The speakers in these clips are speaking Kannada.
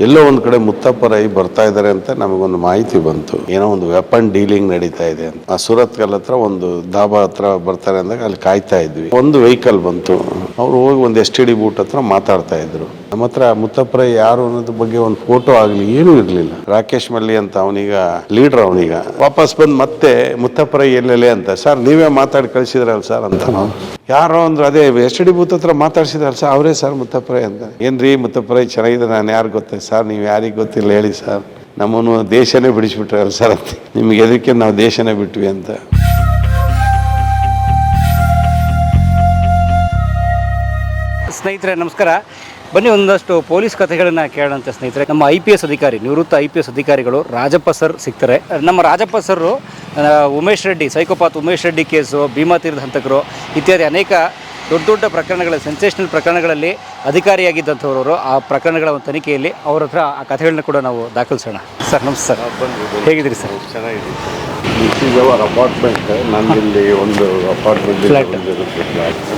ಎಲ್ಲೋ ಒಂದು ಕಡೆ ಮುತ್ತಪ್ಪ ರೈ ಬರ್ತಾ ಇದ್ದಾರೆ ಅಂತ ನಮಗೊಂದು ಮಾಹಿತಿ ಬಂತು. ಏನೋ ಒಂದು ವೆಪನ್ ಡೀಲಿಂಗ್ ನಡೀತಾ ಇದೆ ಅಂತ. ಆ ಸುರತ್ಕಲ್ ಹತ್ರ ಒಂದು ಧಾಬಾ ಹತ್ರ ಬರ್ತಾರೆ ಅಂದಾಗ ಅಲ್ಲಿ ಕಾಯ್ತಾ ಇದ್ವಿ. ಒಂದು ವೆಹಿಕಲ್ ಬಂತು. ಅವ್ರು ಹೋಗಿ ಒಂದು STD ಬೂಟ್ ಹತ್ರ ಮಾತಾಡ್ತಾ ಇದ್ರು. ನಮ್ಮ ಹತ್ರ ಮುತ್ತಪ್ಪ ರೈ ಯಾರು ಅನ್ನೋದ್ರ ಬಗ್ಗೆ ಒಂದು ಫೋಟೋ ಆಗ್ಲಿ ಏನೂ ಇರ್ಲಿಲ್ಲ. ರಾಕೇಶ್ ಮಲ್ಲಿ ಅಂತ ಅವನೀಗ ಲೀಡರ್, ಅವನೀಗ ವಾಪಸ್ ಬಂದು ಮತ್ತೆ ಮುತ್ತಪ್ಪ ರೈ ಎಲ್ಲೆಲೆ ಅಂತ, ಸರ್ ನೀವೇ ಮಾತಾಡಿ ಕಳಿಸಿದ್ರಲ್ಲ ಸರ್ ಅಂತ. ಯಾರೋ ಒಂದು ಅದೇ STD ಬೂತ್ ಹತ್ರ ಮಾತಾಡ್ಸಿದಾರ ಸರ್, ಅವರೇ ಸರ್ ಮುತ್ತಪ್ಪ ರೈ ಅಂತ. ಏನ್ರಿ ಮುತ್ತಪ್ಪ ರೈ ಚೆನ್ನಾಗಿದೆ, ನಾನು ಯಾರು ಗೊತ್ತ ಸರ್, ನೀವು ಯಾರಿಗೆ ಗೊತ್ತಿಲ್ಲ ಹೇಳಿ ಸರ್, ನಮ್ಮನ್ನು ದೇಶನೇ ಬಿಡಿಸ್ಬಿಟ್ರಲ್ಲ ಸರ್ ಅಂತ. ನಿಮ್ಗೆ ಎದಕ್ಕೆ ನಾವು ದೇಶನೇ ಬಿಟ್ವಿ ಅಂತ. ಸ್ನೇಹಿತರೆ ನಮಸ್ಕಾರ. ಬನ್ನಿ ಒಂದಷ್ಟು ಪೊಲೀಸ್ ಕಥೆಗಳನ್ನು ಕೇಳೋಂಥ ಸ್ನೇಹಿತರೆ. ನಮ್ಮ IPS ಅಧಿಕಾರಿ, ನಿವೃತ್ತ IPS ಅಧಿಕಾರಿಗಳು ರಾಜಪ್ಪ ಸರ್ ಸಿಗ್ತಾರೆ. ನಮ್ಮ Rajappa sir Umesh Reddy, psychopath Umesh Reddy case, Bhima ತೀರದ ಹಂತಕರು ಇತ್ಯಾದಿ ಅನೇಕ ದೊಡ್ಡ ದೊಡ್ಡ ಪ್ರಕರಣಗಳ, ಸೆನ್ಸೇಷನಲ್ ಪ್ರಕರಣಗಳಲ್ಲಿ ಅಧಿಕಾರಿಯಾಗಿದ್ದಂಥವರು. ಆ ಪ್ರಕರಣಗಳ ಒಂದು ತನಿಖೆಯಲ್ಲಿ ಅವ್ರ ಹತ್ರ ಆ ಕಥೆಗಳನ್ನ ಕೂಡ ನಾವು ದಾಖಲಿಸೋಣ. ಸರ್ ನಮಸ್ತೆ ಸರ್, ಹೇಗಿದ್ದೀರಿ ಸರ್? ಚೆನ್ನಾಗಿದೆ. This is our apartment. ನನ್ನಲ್ಲಿ ಒಂದು ಅಪಾರ್ಟ್ಮೆಂಟ್ ಫ್ಲಾಟ್.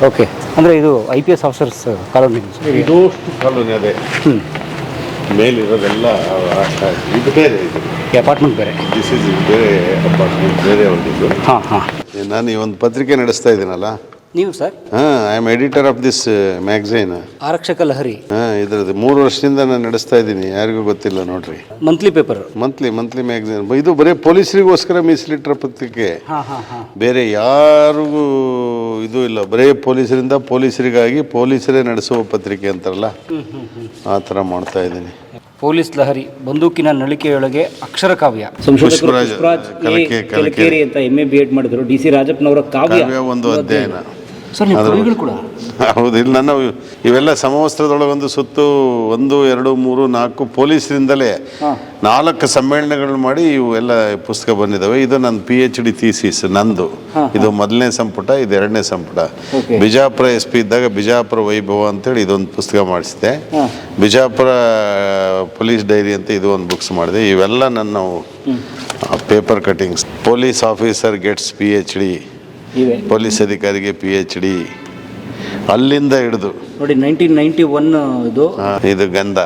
ಓಕೆ, ಅಂದರೆ ಇದು IPS ಆಫೀಸರ್ಸ್ ಕಾಲೋನಿ? ಇದು ಕಾಲೋನಿ ಅದೇ. ಮೇಲಿರೋದೆಲ್ಲ ಇದು ಬೇರೆ, ಇದು ಅಪಾರ್ಟ್ಮೆಂಟ್ ಬೇರೆ. ದಿಸ್ ಇಸ್ ಬೇರೆ ಅಪಾರ್ಟ್ಮೆಂಟ್, ಬೇರೆ ಅವ್ರದ್ದು. ಹಾಂ ಹಾಂ. ನಾನು ಈ ಒಂದು ಪತ್ರಿಕೆ ನಡೆಸ್ತಾ ಇದ್ದೀನಲ್ಲ. ನೀವು sir? I am editor of this magazine ಆರಕ್ಷಕ ಲಹರಿ. ಇದ್ರದ್ದು 3 ವರ್ಷದಿಂದ ನಾನು ನಡೆಸ್ತಾ ಇದ್ದೀನಿ. ಯಾರಿಗೂ ಗೊತ್ತಿಲ್ಲ ನೋಡ್ರಿ. Monthly paper, monthly magazine. ಇದು ಬರೀ ಪೊಲೀಸರಿಗೋಸ್ಕರ ಮೀಸಲಿಟ್ಟರ ಪತ್ರಿಕೆ. ಬೇರೆ ಯಾರಿಗೂ ಇದು ಇಲ್ಲ. ಬರೀ ಪೊಲೀಸರಿಗಾಗಿ ಪೊಲೀಸರೇ ನಡೆಸುವ ಪತ್ರಿಕೆ ಅಂತಾರಲ್ಲ, ಆ ಥರ ಮಾಡ್ತಾ ಇದ್ದೀನಿ. ಪೊಲೀಸ್ ಲಹರಿ, ಬಂದೂಕಿನ ನಳಿಕೆಯೊಳಗೆ ಅಕ್ಷರ ಕಾವ್ಯ. ಪುಷ್ಪರಾಜ್ ಕಲಕೇರಿ ಅಂತ MA BEd ಮಾಡಿದ್ರು. DC ರಾಜಪ್ಪನವರ ಕಾವ್ಯ ಒಂದು ಅಧ್ಯಯನ. ಸರ್ ನೀವು ಕವಿಗಳು ಕೂಡ? ಹೌದು. ಇಲ್ಲಿ ನನ್ನ ಇವೆಲ್ಲ ಸಮವಸ್ತ್ರದೊಳಗೊಂದು ಸುತ್ತು 1, 2, 3, 4 ಪೊಲೀಸರಿಂದಲೇ 4 ಸಮ್ಮೇಳನಗಳು ಮಾಡಿ ಇವು ಎಲ್ಲ ಪುಸ್ತಕ ಬಂದಿದ್ದಾವೆ. ಇದು ನನ್ನ PhD ಥೀಸಿಸ್ ನಂದು. ಇದು 1ನೇ ಸಂಪುಟ, ಇದು 2ನೇ ಸಂಪುಟ. ಬಿಜಾಪುರ SP ಇದ್ದಾಗ ಬಿಜಾಪುರ ವೈಭವ ಅಂತೇಳಿ ಇದೊಂದು ಪುಸ್ತಕ ಮಾಡಿಸಿದೆ. ಬಿಜಾಪುರ ಪೊಲೀಸ್ ಡೈರಿ ಅಂತ ಇದು ಒಂದು ಬುಕ್ಸ್ ಮಾಡಿದೆ. ಇವೆಲ್ಲ ನನ್ನ paper cuttings. Police officer gets PhD, police ಅಧಿಕಾರಿಗೆ PhD, ಅಲ್ಲಿಂದ ಹಿಡಿದು ನೋಡಿ 1991 ಇದು ಗಂಧ.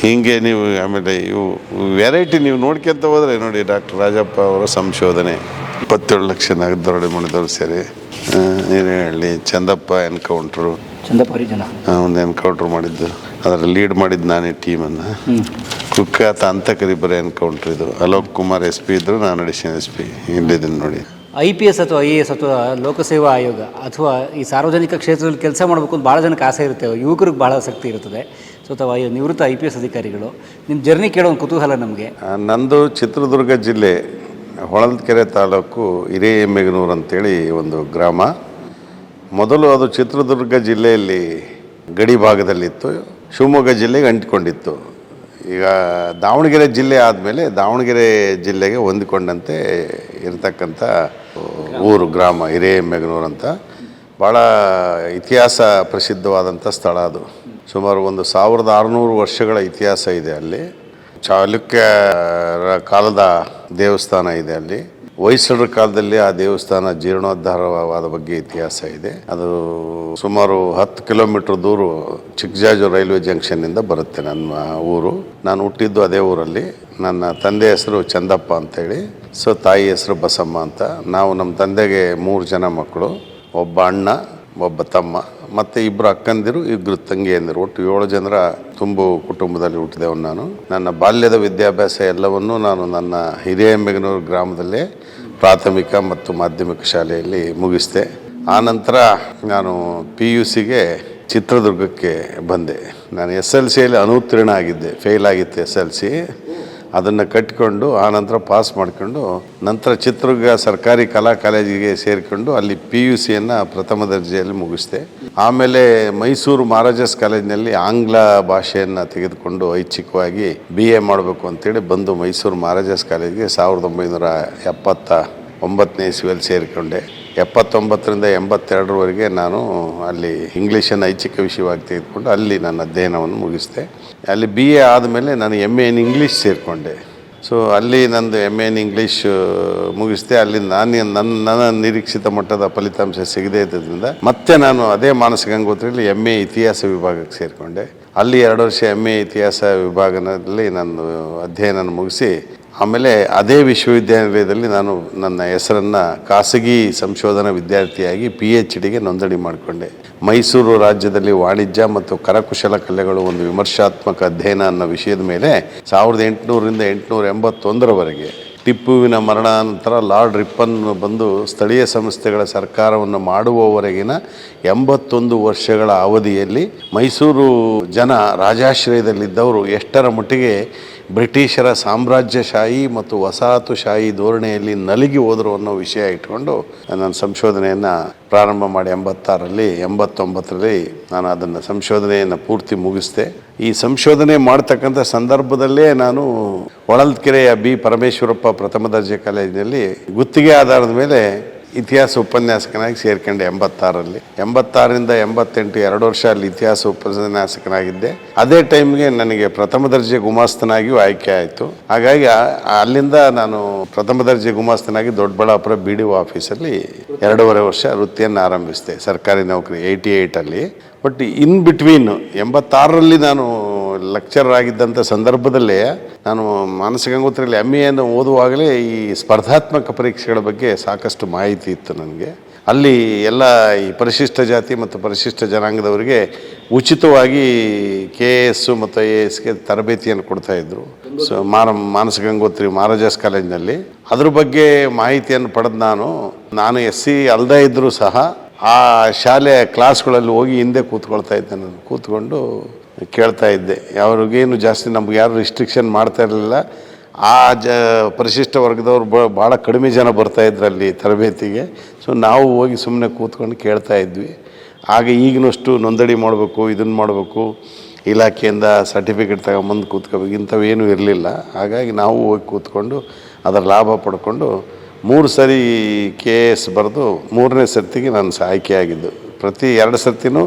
ಹಿಂಗೆ ನೀವು ಆಮೇಲೆ ಇವು ವೆರೈಟಿ ನೀವು ನೋಡ್ಕೊಂತ ಹೋದ್ರೆ ನೋಡಿ, ಡಾಕ್ಟರ್ ರಾಜಪ್ಪ ಅವರ ಸಂಶೋಧನೆ 27 ಲಕ್ಷ ನಗದು ಮಾಡಿದವರು ಸೇರಿ. ಏನು ಹೇಳಿ, ಚಂದಪ್ಪ ಎನ್ಕೌಂಟ್ರು, ಒಂದು ಎನ್ಕೌಂಟ್ರ್ ಮಾಡಿದ್ದು, ಅದರ ಲೀಡ್ ಮಾಡಿದ್ದು ನಾನೇ ಟೀಮನ್ನು. ಕುಖ್ಯಾತ ಹಂತಕರಿಬ್ಬರ ಎನ್ಕೌಂಟ್ರ್ ಇದು. ಅಲೋಕ್ ಕುಮಾರ್ SP ಇದ್ರು, ನಾನು ಅಡಿಷನಲ್ SP ಇಲ್ಲಿದ್ದೀನಿ ನೋಡಿ. IPS ಅಥವಾ IAS ಅಥವಾ ಲೋಕಸೇವಾ ಆಯೋಗ ಅಥವಾ ಈ ಸಾರ್ವಜನಿಕ ಕ್ಷೇತ್ರದಲ್ಲಿ ಕೆಲಸ ಮಾಡಬೇಕು ಅಂತ ಭಾಳ ಜನಕ್ಕೆ ಆಸೆ ಇರುತ್ತೆ, ಯುವಕರಿಗೆ ಭಾಳ ಆಸಕ್ತಿ ಇರ್ತದೆ. ಸೊ ಅಥವಾ ನಿವೃತ್ತ IPS ಅಧಿಕಾರಿಗಳು, ನಿಮ್ಮ ಜರ್ನಿ ಕೇಳೋ ಒಂದು ಕುತೂಹಲ ನಮಗೆ. ನಂದು ಚಿತ್ರದುರ್ಗ ಜಿಲ್ಲೆ ಹೊಳಲ್ಕೆರೆ ತಾಲೂಕು ಹಿರೇಎಮ್ಮೆಗನೂರು ಅಂತೇಳಿ ಒಂದು ಗ್ರಾಮ. ಮೊದಲು ಅದು ಚಿತ್ರದುರ್ಗ ಜಿಲ್ಲೆಯಲ್ಲಿ ಗಡಿ ಭಾಗದಲ್ಲಿತ್ತು, ಶಿವಮೊಗ್ಗ ಜಿಲ್ಲೆಗೆ ಅಂಟಿಕೊಂಡಿತ್ತು. ಈಗ ದಾವಣಗೆರೆ ಜಿಲ್ಲೆ ಆದಮೇಲೆ ದಾವಣಗೆರೆ ಜಿಲ್ಲೆಗೆ ಹೊಂದಿಕೊಂಡಂತೆ ಇರತಕ್ಕಂಥ ಊರು, ಗ್ರಾಮ ಹಿರೇಎಮ್ಮೆಗನೂರು ಅಂತ. ಭಾಳ ಇತಿಹಾಸ ಪ್ರಸಿದ್ಧವಾದಂಥ ಸ್ಥಳ ಅದು. ಸುಮಾರು 1600 ವರ್ಷಗಳ ಇತಿಹಾಸ ಇದೆ ಅಲ್ಲಿ. ಚಾಲುಕ್ಯರ ಕಾಲದ ದೇವಸ್ಥಾನ ಇದೆ ಅಲ್ಲಿ. ಹೊಯ್ಸಳರ ಕಾಲದಲ್ಲಿ ಆ ದೇವಸ್ಥಾನ ಜೀರ್ಣೋದ್ಧಾರವಾದ ಬಗ್ಗೆ ಇತಿಹಾಸ ಇದೆ. ಅದು ಸುಮಾರು 10 ಕಿಲೋಮೀಟರ್ ದೂರ ಚಿಕ್ಕಜಾಜೂರು ರೈಲ್ವೆ ಜಂಕ್ಷನ್ನಿಂದ ಬರುತ್ತೆ ನನ್ನ ಊರು. ನಾನು ಹುಟ್ಟಿದ್ದು ಅದೇ ಊರಲ್ಲಿ. ನನ್ನ ತಂದೆ ಹೆಸರು ಚಂದಪ್ಪ ಅಂತೇಳಿ, ಸೊ ತಾಯಿ ಹೆಸರು ಬಸಮ್ಮ ಅಂತ. ನಾವು ನಮ್ಮ ತಂದೆಗೆ 3 ಜನ ಮಕ್ಕಳು, ಒಬ್ಬ ಅಣ್ಣ, ಒಬ್ಬ ತಮ್ಮ, ಮತ್ತು 2 ಅಕ್ಕಂದಿರು, 2 ತಂಗಿಯಂದಿರು. ಒಟ್ಟು 7 ಜನರ ತುಂಬು ಕುಟುಂಬದಲ್ಲಿ ಹುಟ್ಟಿದೆವು ನಾನು. ನನ್ನ ಬಾಲ್ಯದ ವಿದ್ಯಾಭ್ಯಾಸ ಎಲ್ಲವನ್ನೂ ನಾನು ನನ್ನ ಹಿರೇಎಮ್ಮೆಗನೂರು ಗ್ರಾಮದಲ್ಲೇ ಪ್ರಾಥಮಿಕ ಮತ್ತು ಮಾಧ್ಯಮಿಕ ಶಾಲೆಯಲ್ಲಿ ಮುಗಿಸಿದೆ. ಆನಂತರ ನಾನು PUCಗೆ ಚಿತ್ರದುರ್ಗಕ್ಕೆ ಬಂದೆ. ನಾನು SLCಯಲ್ಲಿ ಅನುತ್ತೀರ್ಣ ಆಗಿದ್ದೆ, ಫೇಲ್ ಆಗಿತ್ತು SLC. ಅದನ್ನು ಕಟ್ಟಿಕೊಂಡು ಆನಂತರ ಪಾಸ್ ಮಾಡಿಕೊಂಡು ನಂತರ ಚಿತ್ರದುರ್ಗ ಸರ್ಕಾರಿ ಕಲಾ ಕಾಲೇಜಿಗೆ ಸೇರಿಕೊಂಡು ಅಲ್ಲಿ PUCಯನ್ನು ಪ್ರಥಮ ದರ್ಜೆಯಲ್ಲಿ ಮುಗಿಸಿದೆ. ಆಮೇಲೆ ಮೈಸೂರು ಮಹಾರಾಜಾಸ್ ಕಾಲೇಜಿನಲ್ಲಿ ಆಂಗ್ಲ ಭಾಷೆಯನ್ನು ತೆಗೆದುಕೊಂಡು ಐಚ್ಛಿಕವಾಗಿ BA ಮಾಡಬೇಕು ಅಂತೇಳಿ ಬಂದು ಮೈಸೂರು ಮಹಾರಾಜಾಸ್ ಕಾಲೇಜಿಗೆ 1979ನೇ ಇಸ್ವಿಯಲ್ಲಿ ಸೇರಿಕೊಂಡೆ. 79ರಿಂದ 82ರವರೆಗೆ ನಾನು ಅಲ್ಲಿ ಇಂಗ್ಲೀಷನ್ನು ಐಚ್ಛಿಕ ವಿಷಯವಾಗಿ ತೆಗೆದುಕೊಂಡು ಅಲ್ಲಿ ನನ್ನ ಅಧ್ಯಯನವನ್ನು ಮುಗಿಸಿದೆ. ಅಲ್ಲಿ BA ಆದಮೇಲೆ ನಾನು MA ಇನ್ ಇಂಗ್ಲೀಷ್ ಸೇರಿಕೊಂಡೆ. ಸೊ ಅಲ್ಲಿ ನಂದು MA ಇನ್ ಇಂಗ್ಲೀಷ್ ಮುಗಿಸಿದೆ. ಅಲ್ಲಿ ನನ್ನ ನಿರೀಕ್ಷಿತ ಮಟ್ಟದ ಫಲಿತಾಂಶ ಸಿಗದೇ ಇದ್ದರಿಂದ ಮತ್ತೆ ನಾನು ಅದೇ ಮಾನಸ ಗಂಗೋತ್ರಿಯಲ್ಲಿ MA ಇತಿಹಾಸ ವಿಭಾಗಕ್ಕೆ ಸೇರಿಕೊಂಡೆ. ಅಲ್ಲಿ 2 ವರ್ಷ MA ಇತಿಹಾಸ ವಿಭಾಗದಲ್ಲಿ ನಾನು ಅಧ್ಯಯನ ಮುಗಿಸಿ ಆಮೇಲೆ ಅದೇ ವಿಶ್ವವಿದ್ಯಾನಿಲಯದಲ್ಲಿ ನಾನು ನನ್ನ ಹೆಸರನ್ನು ಖಾಸಗಿ ಸಂಶೋಧನಾ ವಿದ್ಯಾರ್ಥಿಯಾಗಿ PhDಗೆ ನೋಂದಣಿ ಮಾಡಿಕೊಂಡೆ. ಮೈಸೂರು ರಾಜ್ಯದಲ್ಲಿ ವಾಣಿಜ್ಯ ಮತ್ತು ಕರಕುಶಲ ಕಲೆಗಳು ಒಂದು ವಿಮರ್ಶಾತ್ಮಕ ಅಧ್ಯಯನ ಅನ್ನೋ ವಿಷಯದ ಮೇಲೆ 1800ರಿಂದ 1881ರವರೆಗೆ ಟಿಪ್ಪುವಿನ ಮರಣಾನಂತರ ಲಾರ್ಡ್ ರಿಪ್ಪನ್ ಬಂದು ಸ್ಥಳೀಯ ಸಂಸ್ಥೆಗಳ ಸರ್ಕಾರವನ್ನು ಮಾಡುವವರೆಗಿನ 81 ವರ್ಷಗಳ ಅವಧಿಯಲ್ಲಿ ಮೈಸೂರು ಜನ ರಾಜಾಶ್ರಯದಲ್ಲಿದ್ದವರು ಎಷ್ಟರ ಮಟ್ಟಿಗೆ ಬ್ರಿಟಿಷರ ಸಾಮ್ರಾಜ್ಯಶಾಹಿ ಮತ್ತು ವಸಾಹತುಶಾಹಿ ಧೋರಣೆಯಲ್ಲಿ ನಲುಗಿ ಹೋದರು ಅನ್ನೋ ವಿಷಯ ಇಟ್ಕೊಂಡು ನನ್ನ ಸಂಶೋಧನೆಯನ್ನು ಪ್ರಾರಂಭ ಮಾಡಿ 86ರಲ್ಲಿ 89ರಲ್ಲಿ ನಾನು ಅದನ್ನು ಸಂಶೋಧನೆಯನ್ನು ಪೂರ್ತಿ ಮುಗಿಸಿದೆ. ಈ ಸಂಶೋಧನೆ ಮಾಡ್ತಕ್ಕಂಥ ಸಂದರ್ಭದಲ್ಲೇ ನಾನು ಹೊಳಲ್ಕೆರೆಯ ಪರಮೇಶ್ವರಪ್ಪ ಪ್ರಥಮ ದರ್ಜೆ ಕಾಲೇಜಿನಲ್ಲಿ ಗುತ್ತಿಗೆ ಆಧಾರದ ಮೇಲೆ ಇತಿಹಾಸ ಉಪನ್ಯಾಸಕನಾಗಿ ಸೇರ್ಕೊಂಡೆ 86ರಲ್ಲಿ. 86ರಿಂದ 88 2 ವರ್ಷ ಅಲ್ಲಿ ಇತಿಹಾಸ ಉಪನ್ಯಾಸಕನಾಗಿದ್ದೆ. ಅದೇ ಟೈಮ್ಗೆ ನನಗೆ ಪ್ರಥಮ ದರ್ಜೆ ಗುಮಾಸ್ತನಾಗಿಯೂ ಆಯ್ಕೆ ಆಯಿತು. ಹಾಗಾಗಿ ಅಲ್ಲಿಂದ ನಾನು ಪ್ರಥಮ ದರ್ಜೆ ಗುಮಾಸ್ತನಾಗಿ ದೊಡ್ಡಬಳ್ಳಾಪುರ BDO ಆಫೀಸಲ್ಲಿ 2.5 ವರ್ಷ ವೃತ್ತಿಯನ್ನು ಆರಂಭಿಸಿದೆ, ಸರ್ಕಾರಿ ನೌಕರಿ 88ಅಲ್ಲಿ. ಬಟ್ ಇನ್ ಬಿಟ್ವೀನ್ 86ರಲ್ಲಿ ನಾನು ಲೆಕ್ಚರರ್ ಆಗಿದ್ದಂಥ ಸಂದರ್ಭದಲ್ಲೇ ನಾನು ಮಾನಸ ಗಂಗೋತ್ರಿಯಲ್ಲಿ MA ಓದುವಾಗಲೇ ಈ ಸ್ಪರ್ಧಾತ್ಮಕ ಪರೀಕ್ಷೆಗಳ ಬಗ್ಗೆ ಸಾಕಷ್ಟು ಮಾಹಿತಿ ಇತ್ತು ನನಗೆ. ಅಲ್ಲಿ ಎಲ್ಲ ಈ ಪರಿಶಿಷ್ಟ ಜಾತಿ ಮತ್ತು ಪರಿಶಿಷ್ಟ ಜನಾಂಗದವರಿಗೆ ಉಚಿತವಾಗಿ KS ಮತ್ತು IASಗೆ ತರಬೇತಿಯನ್ನು ಕೊಡ್ತಾಯಿದ್ರು. ಸೊ ಮಾನಸ ಗಂಗೋತ್ರಿ ಮಹಾರಾಜಾಸ್ ಕಾಲೇಜಿನಲ್ಲಿ ಅದ್ರ ಬಗ್ಗೆ ಮಾಹಿತಿಯನ್ನು ಪಡೆದು ನಾನು SC ಅಲ್ಲದೇ ಇದ್ದರೂ ಸಹ ಆ ಶಾಲೆಯ ಕ್ಲಾಸ್ಗಳಲ್ಲಿ ಹೋಗಿ ಹಿಂದೆ ಕೂತ್ಕೊಳ್ತಾ ಇದ್ದೆ. ನಾನು ಕೂತ್ಕೊಂಡು ಕೇಳ್ತಾ ಇದ್ದೆ. ಅವ್ರಿಗೇನು ಜಾಸ್ತಿ ನಮ್ಗೆ ಯಾರು ರಿಸ್ಟ್ರಿಕ್ಷನ್ ಮಾಡ್ತಾ ಇರಲಿಲ್ಲ. ಆ ಪರಿಶಿಷ್ಟ ವರ್ಗದವ್ರು ಭಾಳ ಕಡಿಮೆ ಜನ ಬರ್ತಾಯಿದ್ರು ಅಲ್ಲಿ ತರಬೇತಿಗೆ. ಸೊ ನಾವು ಹೋಗಿ ಸುಮ್ಮನೆ ಕೂತ್ಕೊಂಡು ಕೇಳ್ತಾ ಇದ್ವಿ. ಆಗ ಈಗಿನಷ್ಟು ನೋಂದಣಿ ಮಾಡಬೇಕು, ಇದನ್ನು ಮಾಡಬೇಕು, ಇಲಾಖೆಯಿಂದ ಸರ್ಟಿಫಿಕೇಟ್ ತಗೊಂಬಂದು ಕೂತ್ಕೋಬೇಕು, ಇಂಥವೇನೂ ಇರಲಿಲ್ಲ. ಹಾಗಾಗಿ ನಾವು ಹೋಗಿ ಕೂತ್ಕೊಂಡು ಅದರ ಲಾಭ ಪಡ್ಕೊಂಡು 3 ಸರಿ KS ಬರೆದು 3ನೇ ಸರ್ತಿಗೆ ನಾನು ಆಯ್ಕೆಯಾಗಿದ್ದು. ಪ್ರತಿ 2 ಸರ್ತಿನೂ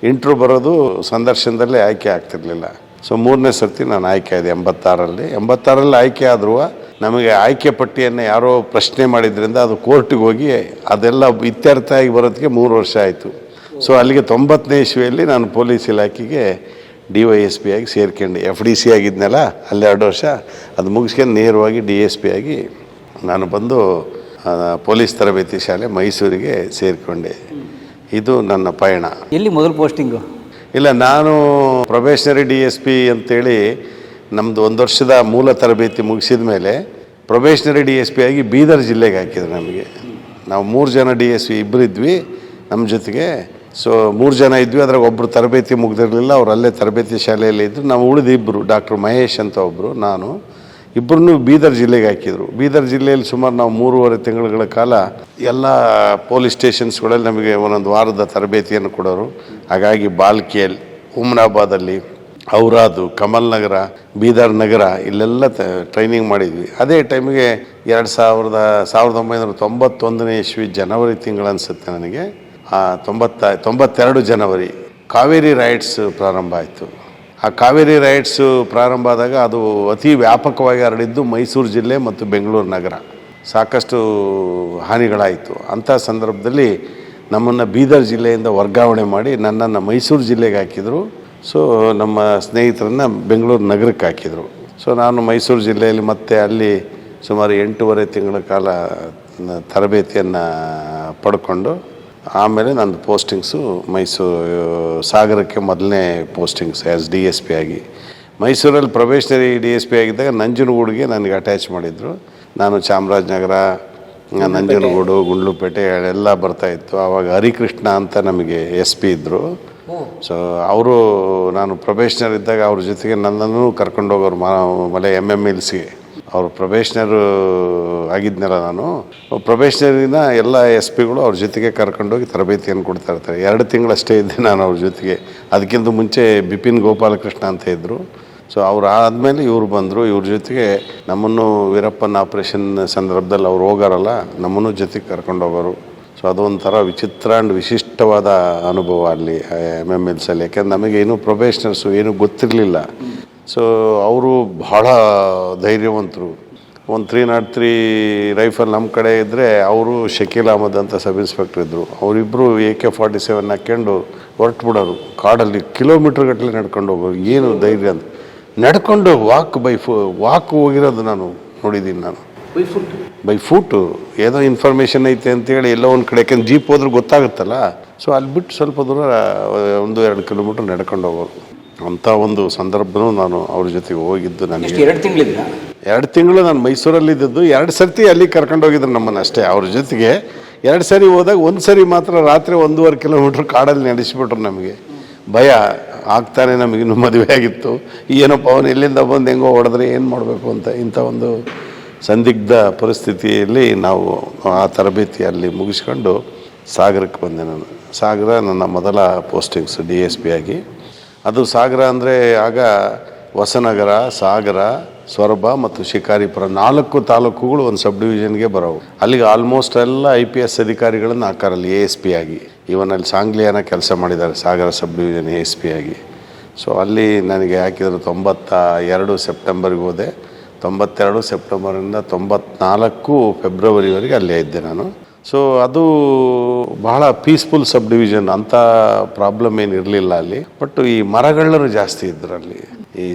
ಇಂಟ್ರ್ಯೂ ಬರೋದು ಸಂದರ್ಶನದಲ್ಲೇ ಆಯ್ಕೆ ಆಗ್ತಿರ್ಲಿಲ್ಲ. ಸೊ 3ನೇ ಸರ್ತಿ ನಾನು ಆಯ್ಕೆ ಆಗಿದೆ 86ರಲ್ಲಿ ಆಯ್ಕೆ ಆದರೂ ನಮಗೆ ಆಯ್ಕೆ ಪಟ್ಟಿಯನ್ನು ಯಾರೋ ಪ್ರಶ್ನೆ ಮಾಡಿದ್ರಿಂದ ಅದು ಕೋರ್ಟಿಗೆ ಹೋಗಿ ಅದೆಲ್ಲ ಇತ್ಯರ್ಥ ಆಗಿ ಬರೋದಕ್ಕೆ 3 ವರ್ಷ ಆಯಿತು. ಸೊ ಅಲ್ಲಿಗೆ 90ನೇ ಇಸ್ವಿಯಲ್ಲಿ ನಾನು ಪೊಲೀಸ್ ಇಲಾಖೆಗೆ DYSP ಆಗಿ ಸೇರ್ಕೊಂಡೆ. FDC ಆಗಿದ್ನಲ್ಲ ಅಲ್ಲಿ 2 ವರ್ಷ ಅದು ಮುಗಿಸ್ಕೊಂಡು ನೇರವಾಗಿ DSP ಆಗಿ ನಾನು ಬಂದು ಪೊಲೀಸ್ ತರಬೇತಿ ಶಾಲೆ ಮೈಸೂರಿಗೆ ಸೇರಿಕೊಂಡೆ. ಇದು ನನ್ನ ಪಯಣ. ಎಲ್ಲಿ ಮೊದಲು ಪೋಸ್ಟಿಂಗು? ಇಲ್ಲ, ನಾನು ಪ್ರೊಬೇಷನರಿ DSP ಅಂತೇಳಿ ನಮ್ಮದು 1 ವರ್ಷದ ಮೂಲ ತರಬೇತಿ ಮುಗಿಸಿದ ಮೇಲೆ ಪ್ರೊಬೇಷನರಿ DSP ಆಗಿ ಬೀದರ್ ಜಿಲ್ಲೆಗೆ ಹಾಕಿದ್ರು ನಮಗೆ. ನಾವು 3 ಜನ DSP ಇಬ್ಬರು ಇದ್ವಿ ನಮ್ಮ ಜೊತೆಗೆ. ಸೊ 3 ಜನ ಇದ್ವಿ. ಅದ್ರಾಗ ಒಬ್ಬರು ತರಬೇತಿ ಮುಗ್ದಿರಲಿಲ್ಲ, ಅವ್ರು ಅಲ್ಲೇ ತರಬೇತಿ ಶಾಲೆಯಲ್ಲಿ ಇದ್ದರು. ನಾವು ಉಳಿದು ಇಬ್ಬರು, ಡಾಕ್ಟರ್ ಮಹೇಶ್ ಅಂತ ಒಬ್ಬರು, ನಾನು, ಇಬ್ಬರನ್ನೂ ಬೀದರ್ ಜಿಲ್ಲೆಗೆ ಹಾಕಿದರು. ಬೀದರ್ ಜಿಲ್ಲೆಯಲ್ಲಿ ಸುಮಾರು ನಾವು 3.5 ತಿಂಗಳ ಕಾಲ ಎಲ್ಲ ಪೊಲೀಸ್ ಸ್ಟೇಷನ್ಸ್ಗಳಲ್ಲಿ ನಮಗೆ ಒಂದೊಂದು ವಾರದ ತರಬೇತಿಯನ್ನು ಕೊಡೋರು. ಹಾಗಾಗಿ ಬಾಲ್ಕೇಲ್, ಹುಮ್ನಾಬಾದಲ್ಲಿ, ಔರಾದು, ಕಮಲ್ ನಗರ, ಬೀದರ್ ನಗರ ಇಲ್ಲೆಲ್ಲ ಟ್ರೈನಿಂಗ್ ಮಾಡಿದ್ವಿ. ಅದೇ ಟೈಮಿಗೆ 1991ನೇ ಇಸ್ವಿ ಜನವರಿ ತಿಂಗಳು ಅನಿಸುತ್ತೆ ನನಗೆ, 92 ಜನವರಿ ಕಾವೇರಿ ರೈಟ್ಸ್ ಪ್ರಾರಂಭ ಆಯಿತು. ಆ ಕಾವೇರಿ ರೈಟ್ಸು ಪ್ರಾರಂಭ ಆದಾಗ ಅದು ಅತಿ ವ್ಯಾಪಕವಾಗಿ ಹರಡಿದ್ದು ಮೈಸೂರು ಜಿಲ್ಲೆ ಮತ್ತು ಬೆಂಗಳೂರು ನಗರ. ಸಾಕಷ್ಟು ಹಾನಿಗಳಾಯಿತು. ಅಂಥ ಸಂದರ್ಭದಲ್ಲಿ ನಮ್ಮನ್ನು ಬೀದರ್ ಜಿಲ್ಲೆಯಿಂದ ವರ್ಗಾವಣೆ ಮಾಡಿ ನನ್ನನ್ನು ಮೈಸೂರು ಜಿಲ್ಲೆಗೆ ಹಾಕಿದರು. ಸೊ ನಮ್ಮ ಸ್ನೇಹಿತರನ್ನು ಬೆಂಗಳೂರು ನಗರಕ್ಕೆ ಹಾಕಿದರು. ಸೊ ನಾನು ಮೈಸೂರು ಜಿಲ್ಲೆಯಲ್ಲಿ ಮತ್ತೆ ಅಲ್ಲಿ ಸುಮಾರು 8.5 ತಿಂಗಳ ಕಾಲ ತರಬೇತಿಯನ್ನು ಪಡ್ಕೊಂಡು ಆಮೇಲೆ ನಂದು ಪೋಸ್ಟಿಂಗ್ಸು ಮೈಸೂರು ಸಾಗರಕ್ಕೆ ಮೊದಲನೇ ಪೋಸ್ಟಿಂಗ್ಸ್ ಆ್ಯಸ್ DSP ಆಗಿ. ಮೈಸೂರಲ್ಲಿ ಪ್ರೊಬೇಷನರಿ DSP ಆಗಿದ್ದಾಗ ನಂಜನಗೂಡಿಗೆ ನನಗೆ ಅಟ್ಯಾಚ್ ಮಾಡಿದರು. ನಾನು ಚಾಮರಾಜನಗರ, ನಂಜನಗೂಡು, ಗುಂಡ್ಲುಪೇಟೆ ಎಲ್ಲ ಬರ್ತಾಯಿತ್ತು. ಆವಾಗ ಹರಿಕೃಷ್ಣ ಅಂತ ನಮಗೆ SP ಇದ್ದರು. ಸೊ ಅವರು ನಾನು ಪ್ರೊಬೇಷನರ್ ಇದ್ದಾಗ ಅವ್ರ ಜೊತೆಗೆ ನನ್ನನ್ನು ಕರ್ಕೊಂಡೋಗೋರು ಮಲೆ MMLCಗೆ. ಅವರು ಪ್ರೊಬೇಷನರು ಆಗಿದ್ನಲ್ಲ, ನಾನು ಪ್ರೊಬೇಷನರಿನ ಎಲ್ಲ SP ಗಳು ಅವ್ರ ಜೊತೆಗೆ ಕರ್ಕೊಂಡೋಗಿ ತರಬೇತಿಯನ್ನು ಕೊಡ್ತಾ ಇರ್ತಾರೆ. 2 ತಿಂಗಳಷ್ಟೇ ಇದ್ದೆ ನಾನು ಅವ್ರ ಜೊತೆಗೆ. ಅದಕ್ಕಿಂತ ಮುಂಚೆ ಬಿಪಿನ್ ಗೋಪಾಲಕೃಷ್ಣ ಅಂತ ಇದ್ದರು. ಸೊ ಅವ್ರು ಆದಮೇಲೆ ಇವ್ರು ಬಂದರು. ಇವ್ರ ಜೊತೆಗೆ ನಮ್ಮನ್ನು ವೀರಪ್ಪನ ಆಪ್ರೇಷನ್ ಸಂದರ್ಭದಲ್ಲಿ ಅವ್ರು ಹೋಗಾರಲ್ಲ, ನಮ್ಮನ್ನು ಜೊತೆಗೆ ಕರ್ಕೊಂಡು ಹೋಗೋರು. ಸೊ ಅದೊಂಥರ ವಿಚಿತ್ರ ಆ್ಯಂಡ್ ವಿಶಿಷ್ಟವಾದ ಅನುಭವ ಅಲ್ಲಿ MMLCಯಲ್ಲಿ. ಯಾಕೆಂದ್ರೆ ನಮಗೇನು ಪ್ರೊಬೇಷನರ್ಸು ಏನೂ ಗೊತ್ತಿರಲಿಲ್ಲ. ಸೊ ಅವರು ಬಹಳ ಧೈರ್ಯವಂತರು. ಒಂದು 303 ರೈಫಲ್ ನಮ್ಮ ಕಡೆ ಇದ್ದರೆ ಅವರು ಶಕೀಲ್ ಅಹಮದ್ ಅಂತ ಸಬ್ ಇನ್ಸ್ಪೆಕ್ಟರ್ ಇದ್ದರು. ಅವರಿಬ್ಬರು AK-47 ಹಾಕ್ಕೊಂಡು ಹೊರಟು ಬಿಡೋರು. ಕಾಡಲ್ಲಿ ಕಿಲೋಮೀಟ್ರ್ ನಡ್ಕೊಂಡು ಹೋಗೋರು. ಏನು ಧೈರ್ಯ ಅಂತ ನಡ್ಕೊಂಡು ವಾಕ್ ಹೋಗಿರೋದು ನಾನು ನೋಡಿದ್ದೀನಿ. ನಾನು ಬೈ ಫುಟ್ಟು ಏನೋ ಇನ್ಫಾರ್ಮೇಷನ್ ಐತೆ ಅಂತೇಳಿ ಎಲ್ಲೋ ಒಂದು ಕಡೆ ಯಾಕೆಂದ್ರೆ ಜೀಪ್ ಹೋದ್ರೆ ಗೊತ್ತಾಗುತ್ತಲ್ಲ, ಸೊ ಅಲ್ಲಿ ಬಿಟ್ಟು ಸ್ವಲ್ಪ ದೂರ 1-2 ಕಿಲೋಮೀಟ್ರ್ ನಡ್ಕೊಂಡು ಹೋಗೋರು. ಅಂಥ ಒಂದು ಸಂದರ್ಭನೂ ನಾನು ಅವ್ರ ಜೊತೆಗೆ ಹೋಗಿದ್ದು. ನನಗೆ 2 ತಿಂಗಳು ನಾನು ಮೈಸೂರಲ್ಲಿದ್ದು. 2 ಸರ್ತಿ ಅಲ್ಲಿ ಕರ್ಕೊಂಡು ಹೋಗಿದ್ರು ನಮ್ಮನ್ನು ಅಷ್ಟೇ. ಅವ್ರ ಜೊತೆಗೆ 2 ಸರಿ ಹೋದಾಗ 1 ಸರಿ ಮಾತ್ರ ರಾತ್ರಿ 1.5 ಕಿಲೋಮೀಟ್ರ್ ಕಾಡಲ್ಲಿ ನಡೆಸಿಬಿಟ್ರು. ನಮಗೆ ಭಯ ಆಗ್ತಾನೆ. ನಮಗಿನ್ನೂ ಮದುವೆ ಆಗಿತ್ತು. ಏನಪ್ಪ ಅವನು ಎಲ್ಲಿಂದ ಬಂದು ಹೆಂಗೋ ಹೊಡೆದ್ರೆ ಏನು ಮಾಡಬೇಕು ಅಂತ ಇಂಥ ಒಂದು ಸಂದಿಗ್ಧ ಪರಿಸ್ಥಿತಿಯಲ್ಲಿ ನಾವು ಆ ತರಬೇತಿಯಲ್ಲಿ ಮುಗಿಸ್ಕೊಂಡು ಸಾಗರಕ್ಕೆ ಬಂದೆ. ನಾನು ಸಾಗರ ನನ್ನ ಮೊದಲ ಪೋಸ್ಟಿಂಗ್ಸ್ DSP ಆಗಿ. ಅದು ಸಾಗರ ಅಂದರೆ ಆಗ ಹೊಸನಗರ, ಸಾಗರ, ಸೊರಬ ಮತ್ತು ಶಿಕಾರಿಪುರ 4 ತಾಲೂಕುಗಳು ಒಂದು ಸಬ್ ಡಿವಿಷನ್ಗೆ ಬರೋವು. ಅಲ್ಲಿಗೆ ಆಲ್ಮೋಸ್ಟ್ ಎಲ್ಲ IPS ಅಧಿಕಾರಿಗಳನ್ನು ಹಾಕಾರಲ್ಲಿ ASP ಆಗಿ. ಇವನ್ ಅಲ್ಲಿ ಸಾಂಗ್ಲಿಯಾನ ಕೆಲಸ ಮಾಡಿದ್ದಾರೆ ಸಾಗರ ಸಬ್ ಡಿವಿಷನ್ ASP ಆಗಿ. ಸೊ ಅಲ್ಲಿ ನನಗೆ ಹಾಕಿದ್ರು 92 ಸೆಪ್ಟೆಂಬರ್ಗೆ ಹೋದೆ. 92 ಸೆಪ್ಟೆಂಬರಿಂದ 94 ಫೆಬ್ರವರಿವರೆಗೆ ಅಲ್ಲೇ ಇದ್ದೆ ನಾನು. ಸೊ ಅದು ಬಹಳ ಪೀಸ್ಫುಲ್ ಸಬ್ ಡಿವಿಷನ್, ಅಂಥ ಪ್ರಾಬ್ಲಮ್ ಏನು ಇರಲಿಲ್ಲ ಅಲ್ಲಿ. ಬಟ್ ಈ ಮರಗಳರು ಜಾಸ್ತಿ ಇದ್ರು ಅಲ್ಲಿ. ಈ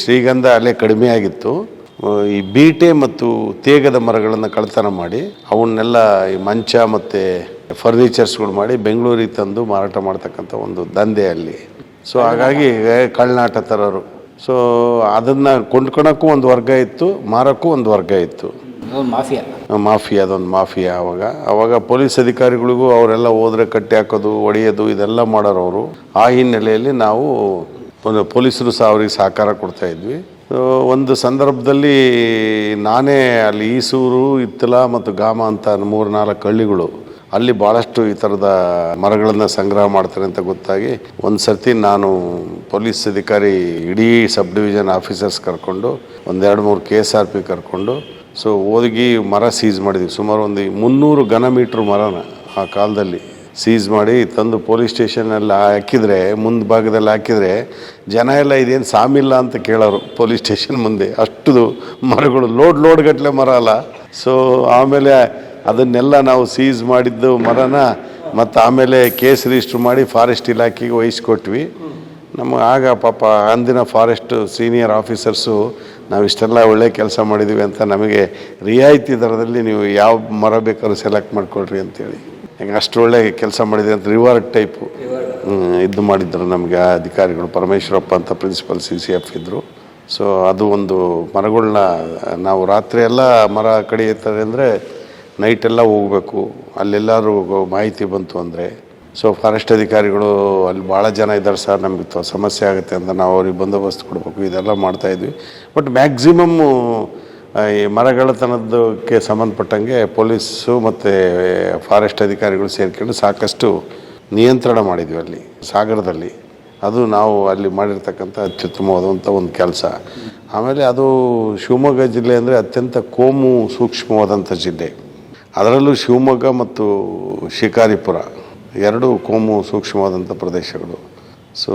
ಶ್ರೀಗಂಧ ಅಲ್ಲೇ ಕಡಿಮೆ ಆಗಿತ್ತು. ಈ ಬೀಟೆ ಮತ್ತು ತೇಗದ ಮರಗಳನ್ನು ಕಳ್ತನ ಮಾಡಿ ಅವನ್ನೆಲ್ಲ ಈ ಮಂಚ ಮತ್ತು ಫರ್ನಿಚರ್ಸ್ಗಳು ಮಾಡಿ ಬೆಂಗಳೂರಿಗೆ ತಂದು ಮಾರಾಟ ಮಾಡ್ತಕ್ಕಂಥ ಒಂದು ದಂಧೆ ಅಲ್ಲಿ. ಸೊ ಹಾಗಾಗಿ ಕಳ್ನಾಟ ತರೋರು. ಸೊ ಅದನ್ನು ಕೊಂಡ್ಕೊಳಕ್ಕೂ ಒಂದು ವರ್ಗ ಇತ್ತು, ಮಾರೋಕ್ಕೂ ಒಂದು ವರ್ಗ ಇತ್ತು. ಮಾಫಿಯಾ ಅದೊಂದು ಮಾಫಿಯಾ. ಅವಾಗ ಪೊಲೀಸ್ ಅಧಿಕಾರಿಗಳಿಗೂ ಅವರೆಲ್ಲ ಹೋದ್ರೆ ಕಟ್ಟಿ ಹಾಕೋದು, ಹೊಡೆಯೋದು ಇದೆಲ್ಲ ಮಾಡೋರು ಅವರು. ಆ ಹಿನ್ನೆಲೆಯಲ್ಲಿ ನಾವು ಒಂದು ಪೊಲೀಸರು ಸಹ ಅವ್ರಿಗೆ ಸಹಕಾರ ಕೊಡ್ತಾ ಇದ್ವಿ. ಒಂದು ಸಂದರ್ಭದಲ್ಲಿ ನಾನೇ ಅಲ್ಲಿ ಈಸೂರು, ಇತ್ತಲ ಮತ್ತು ಗಾಮ ಅಂತ 3-4 ಹಳ್ಳಿಗಳು ಅಲ್ಲಿ ಭಾಳಷ್ಟು ಈ ಥರದ ಮರಗಳನ್ನು ಸಂಗ್ರಹ ಮಾಡ್ತಾರೆ ಅಂತ ಗೊತ್ತಾಗಿ ಒಂದು ಸರ್ತಿ ನಾನು ಪೊಲೀಸ್ ಅಧಿಕಾರಿ ಇಡೀ ಸಬ್ ಡಿವಿಷನ್ ಆಫೀಸರ್ಸ್ ಕರ್ಕೊಂಡು 1-2-3 KSRP ಕರ್ಕೊಂಡು ಸೊ ಹೋಗಿ ಮರ ಸೀಸ್ ಮಾಡಿದ್ವಿ. ಸುಮಾರು ಒಂದು 300 ಘನ ಮೀಟ್ರ್ ಮರನ ಆ ಕಾಲದಲ್ಲಿ ಸೀಸ್ ಮಾಡಿ ತಂದು ಪೊಲೀಸ್ ಸ್ಟೇಷನಲ್ಲಿ ಹಾಕಿದರೆ, ಮುಂದೆ ಭಾಗದಲ್ಲಿ ಹಾಕಿದರೆ ಜನ ಎಲ್ಲ ಇದೇನು ಸಾಮಿಲ್ಲ ಅಂತ ಕೇಳೋರು ಪೊಲೀಸ್ ಸ್ಟೇಷನ್ ಮುಂದೆ. ಅಷ್ಟು ಮರಗಳು ಲೋಡ್ ಗಟ್ಟಲೆ ಮರ ಅಲ್ಲ. ಸೊ ಆಮೇಲೆ ಅದನ್ನೆಲ್ಲ ನಾವು ಸೀಸ್ ಮಾಡಿದ್ದು ಮರನ ಮತ್ತು ಆಮೇಲೆ ಕೇಸ್ ರಿಜಿಸ್ಟ್ರ್ ಮಾಡಿ ಫಾರೆಸ್ಟ್ ಇಲಾಖೆಗೆ ವಹಿಸ್ಕೊಟ್ವಿ. ನಮಗೆ ಆಗ ಪಾಪ ಅಂದಿನ ಫಾರೆಸ್ಟ್ ಸೀನಿಯರ್ ಆಫೀಸರ್ಸು ನಾವು ಇಷ್ಟೆಲ್ಲ ಒಳ್ಳೆ ಕೆಲಸ ಮಾಡಿದ್ದೀವಿ ಅಂತ ನಮಗೆ ರಿಯಾಯಿತಿ ದರದಲ್ಲಿ ನೀವು ಯಾವ ಮರ ಬೇಕಾದ್ರೂ ಸೆಲೆಕ್ಟ್ ಮಾಡಿಕೊಡ್ರಿ ಅಂತೇಳಿ. ಹೆಂಗೆ ಅಷ್ಟು ಒಳ್ಳೆ ಕೆಲಸ ಮಾಡಿದೆ ಅಂತ ರಿವಾರ್ಡ್ ಟೈಪು ಇದು ಮಾಡಿದ್ರು ನಮಗೆ ಆ ಅಧಿಕಾರಿಗಳು. ಪರಮೇಶ್ವರಪ್ಪ ಅಂತ ಪ್ರಿನ್ಸಿಪಲ್ CCF ಇದ್ದರು. ಸೊ ಅದು ಒಂದು ಮರಗಳನ್ನ ನಾವು ರಾತ್ರಿ ಎಲ್ಲ ಮರ ಕಡಿಯುತ್ತಾರೆ ಅಂದರೆ ನೈಟೆಲ್ಲ ಹೋಗಬೇಕು. ಅಲ್ಲೆಲ್ಲರೂ ಮಾಹಿತಿ ಬಂತು ಅಂದರೆ ಸೊ ಫಾರೆಸ್ಟ್ ಅಧಿಕಾರಿಗಳು ಅಲ್ಲಿ ಭಾಳ ಜನ ಇದ್ದಾರೆ ಸರ್, ನಮಗೆ ಸಮಸ್ಯೆ ಆಗುತ್ತೆ ಅಂತ ನಾವು ಅವ್ರಿಗೆ ಬಂದೋಬಸ್ತ್ ಕೊಡಬೇಕು. ಇದೆಲ್ಲ ಮಾಡ್ತಾಯಿದ್ವಿ. ಬಟ್ ಮ್ಯಾಕ್ಸಿಮಮ್ಮು ಈ ಮರಗಳತನದಕ್ಕೆ ಸಂಬಂಧಪಟ್ಟಂಗೆ ಪೊಲೀಸು ಮತ್ತು ಫಾರೆಸ್ಟ್ ಅಧಿಕಾರಿಗಳು ಸೇರ್ಕೊಂಡು ಸಾಕಷ್ಟು ನಿಯಂತ್ರಣ ಮಾಡಿದ್ವಿ ಅಲ್ಲಿ ಸಾಗರದಲ್ಲಿ. ಅದು ನಾವು ಅಲ್ಲಿ ಮಾಡಿರ್ತಕ್ಕಂಥ ಅತ್ಯುತ್ತಮವಾದಂಥ ಒಂದು ಕೆಲಸ. ಆಮೇಲೆ ಅದು ಶಿವಮೊಗ್ಗ ಜಿಲ್ಲೆ ಅಂದರೆ ಅತ್ಯಂತ ಕೋಮು ಸೂಕ್ಷ್ಮವಾದಂಥ ಜಿಲ್ಲೆ. ಅದರಲ್ಲೂ ಶಿವಮೊಗ್ಗ ಮತ್ತು ಶಿಕಾರಿಪುರ 2 ಕೋಮು ಸೂಕ್ಷ್ಮವಾದಂಥ ಪ್ರದೇಶಗಳು. ಸೊ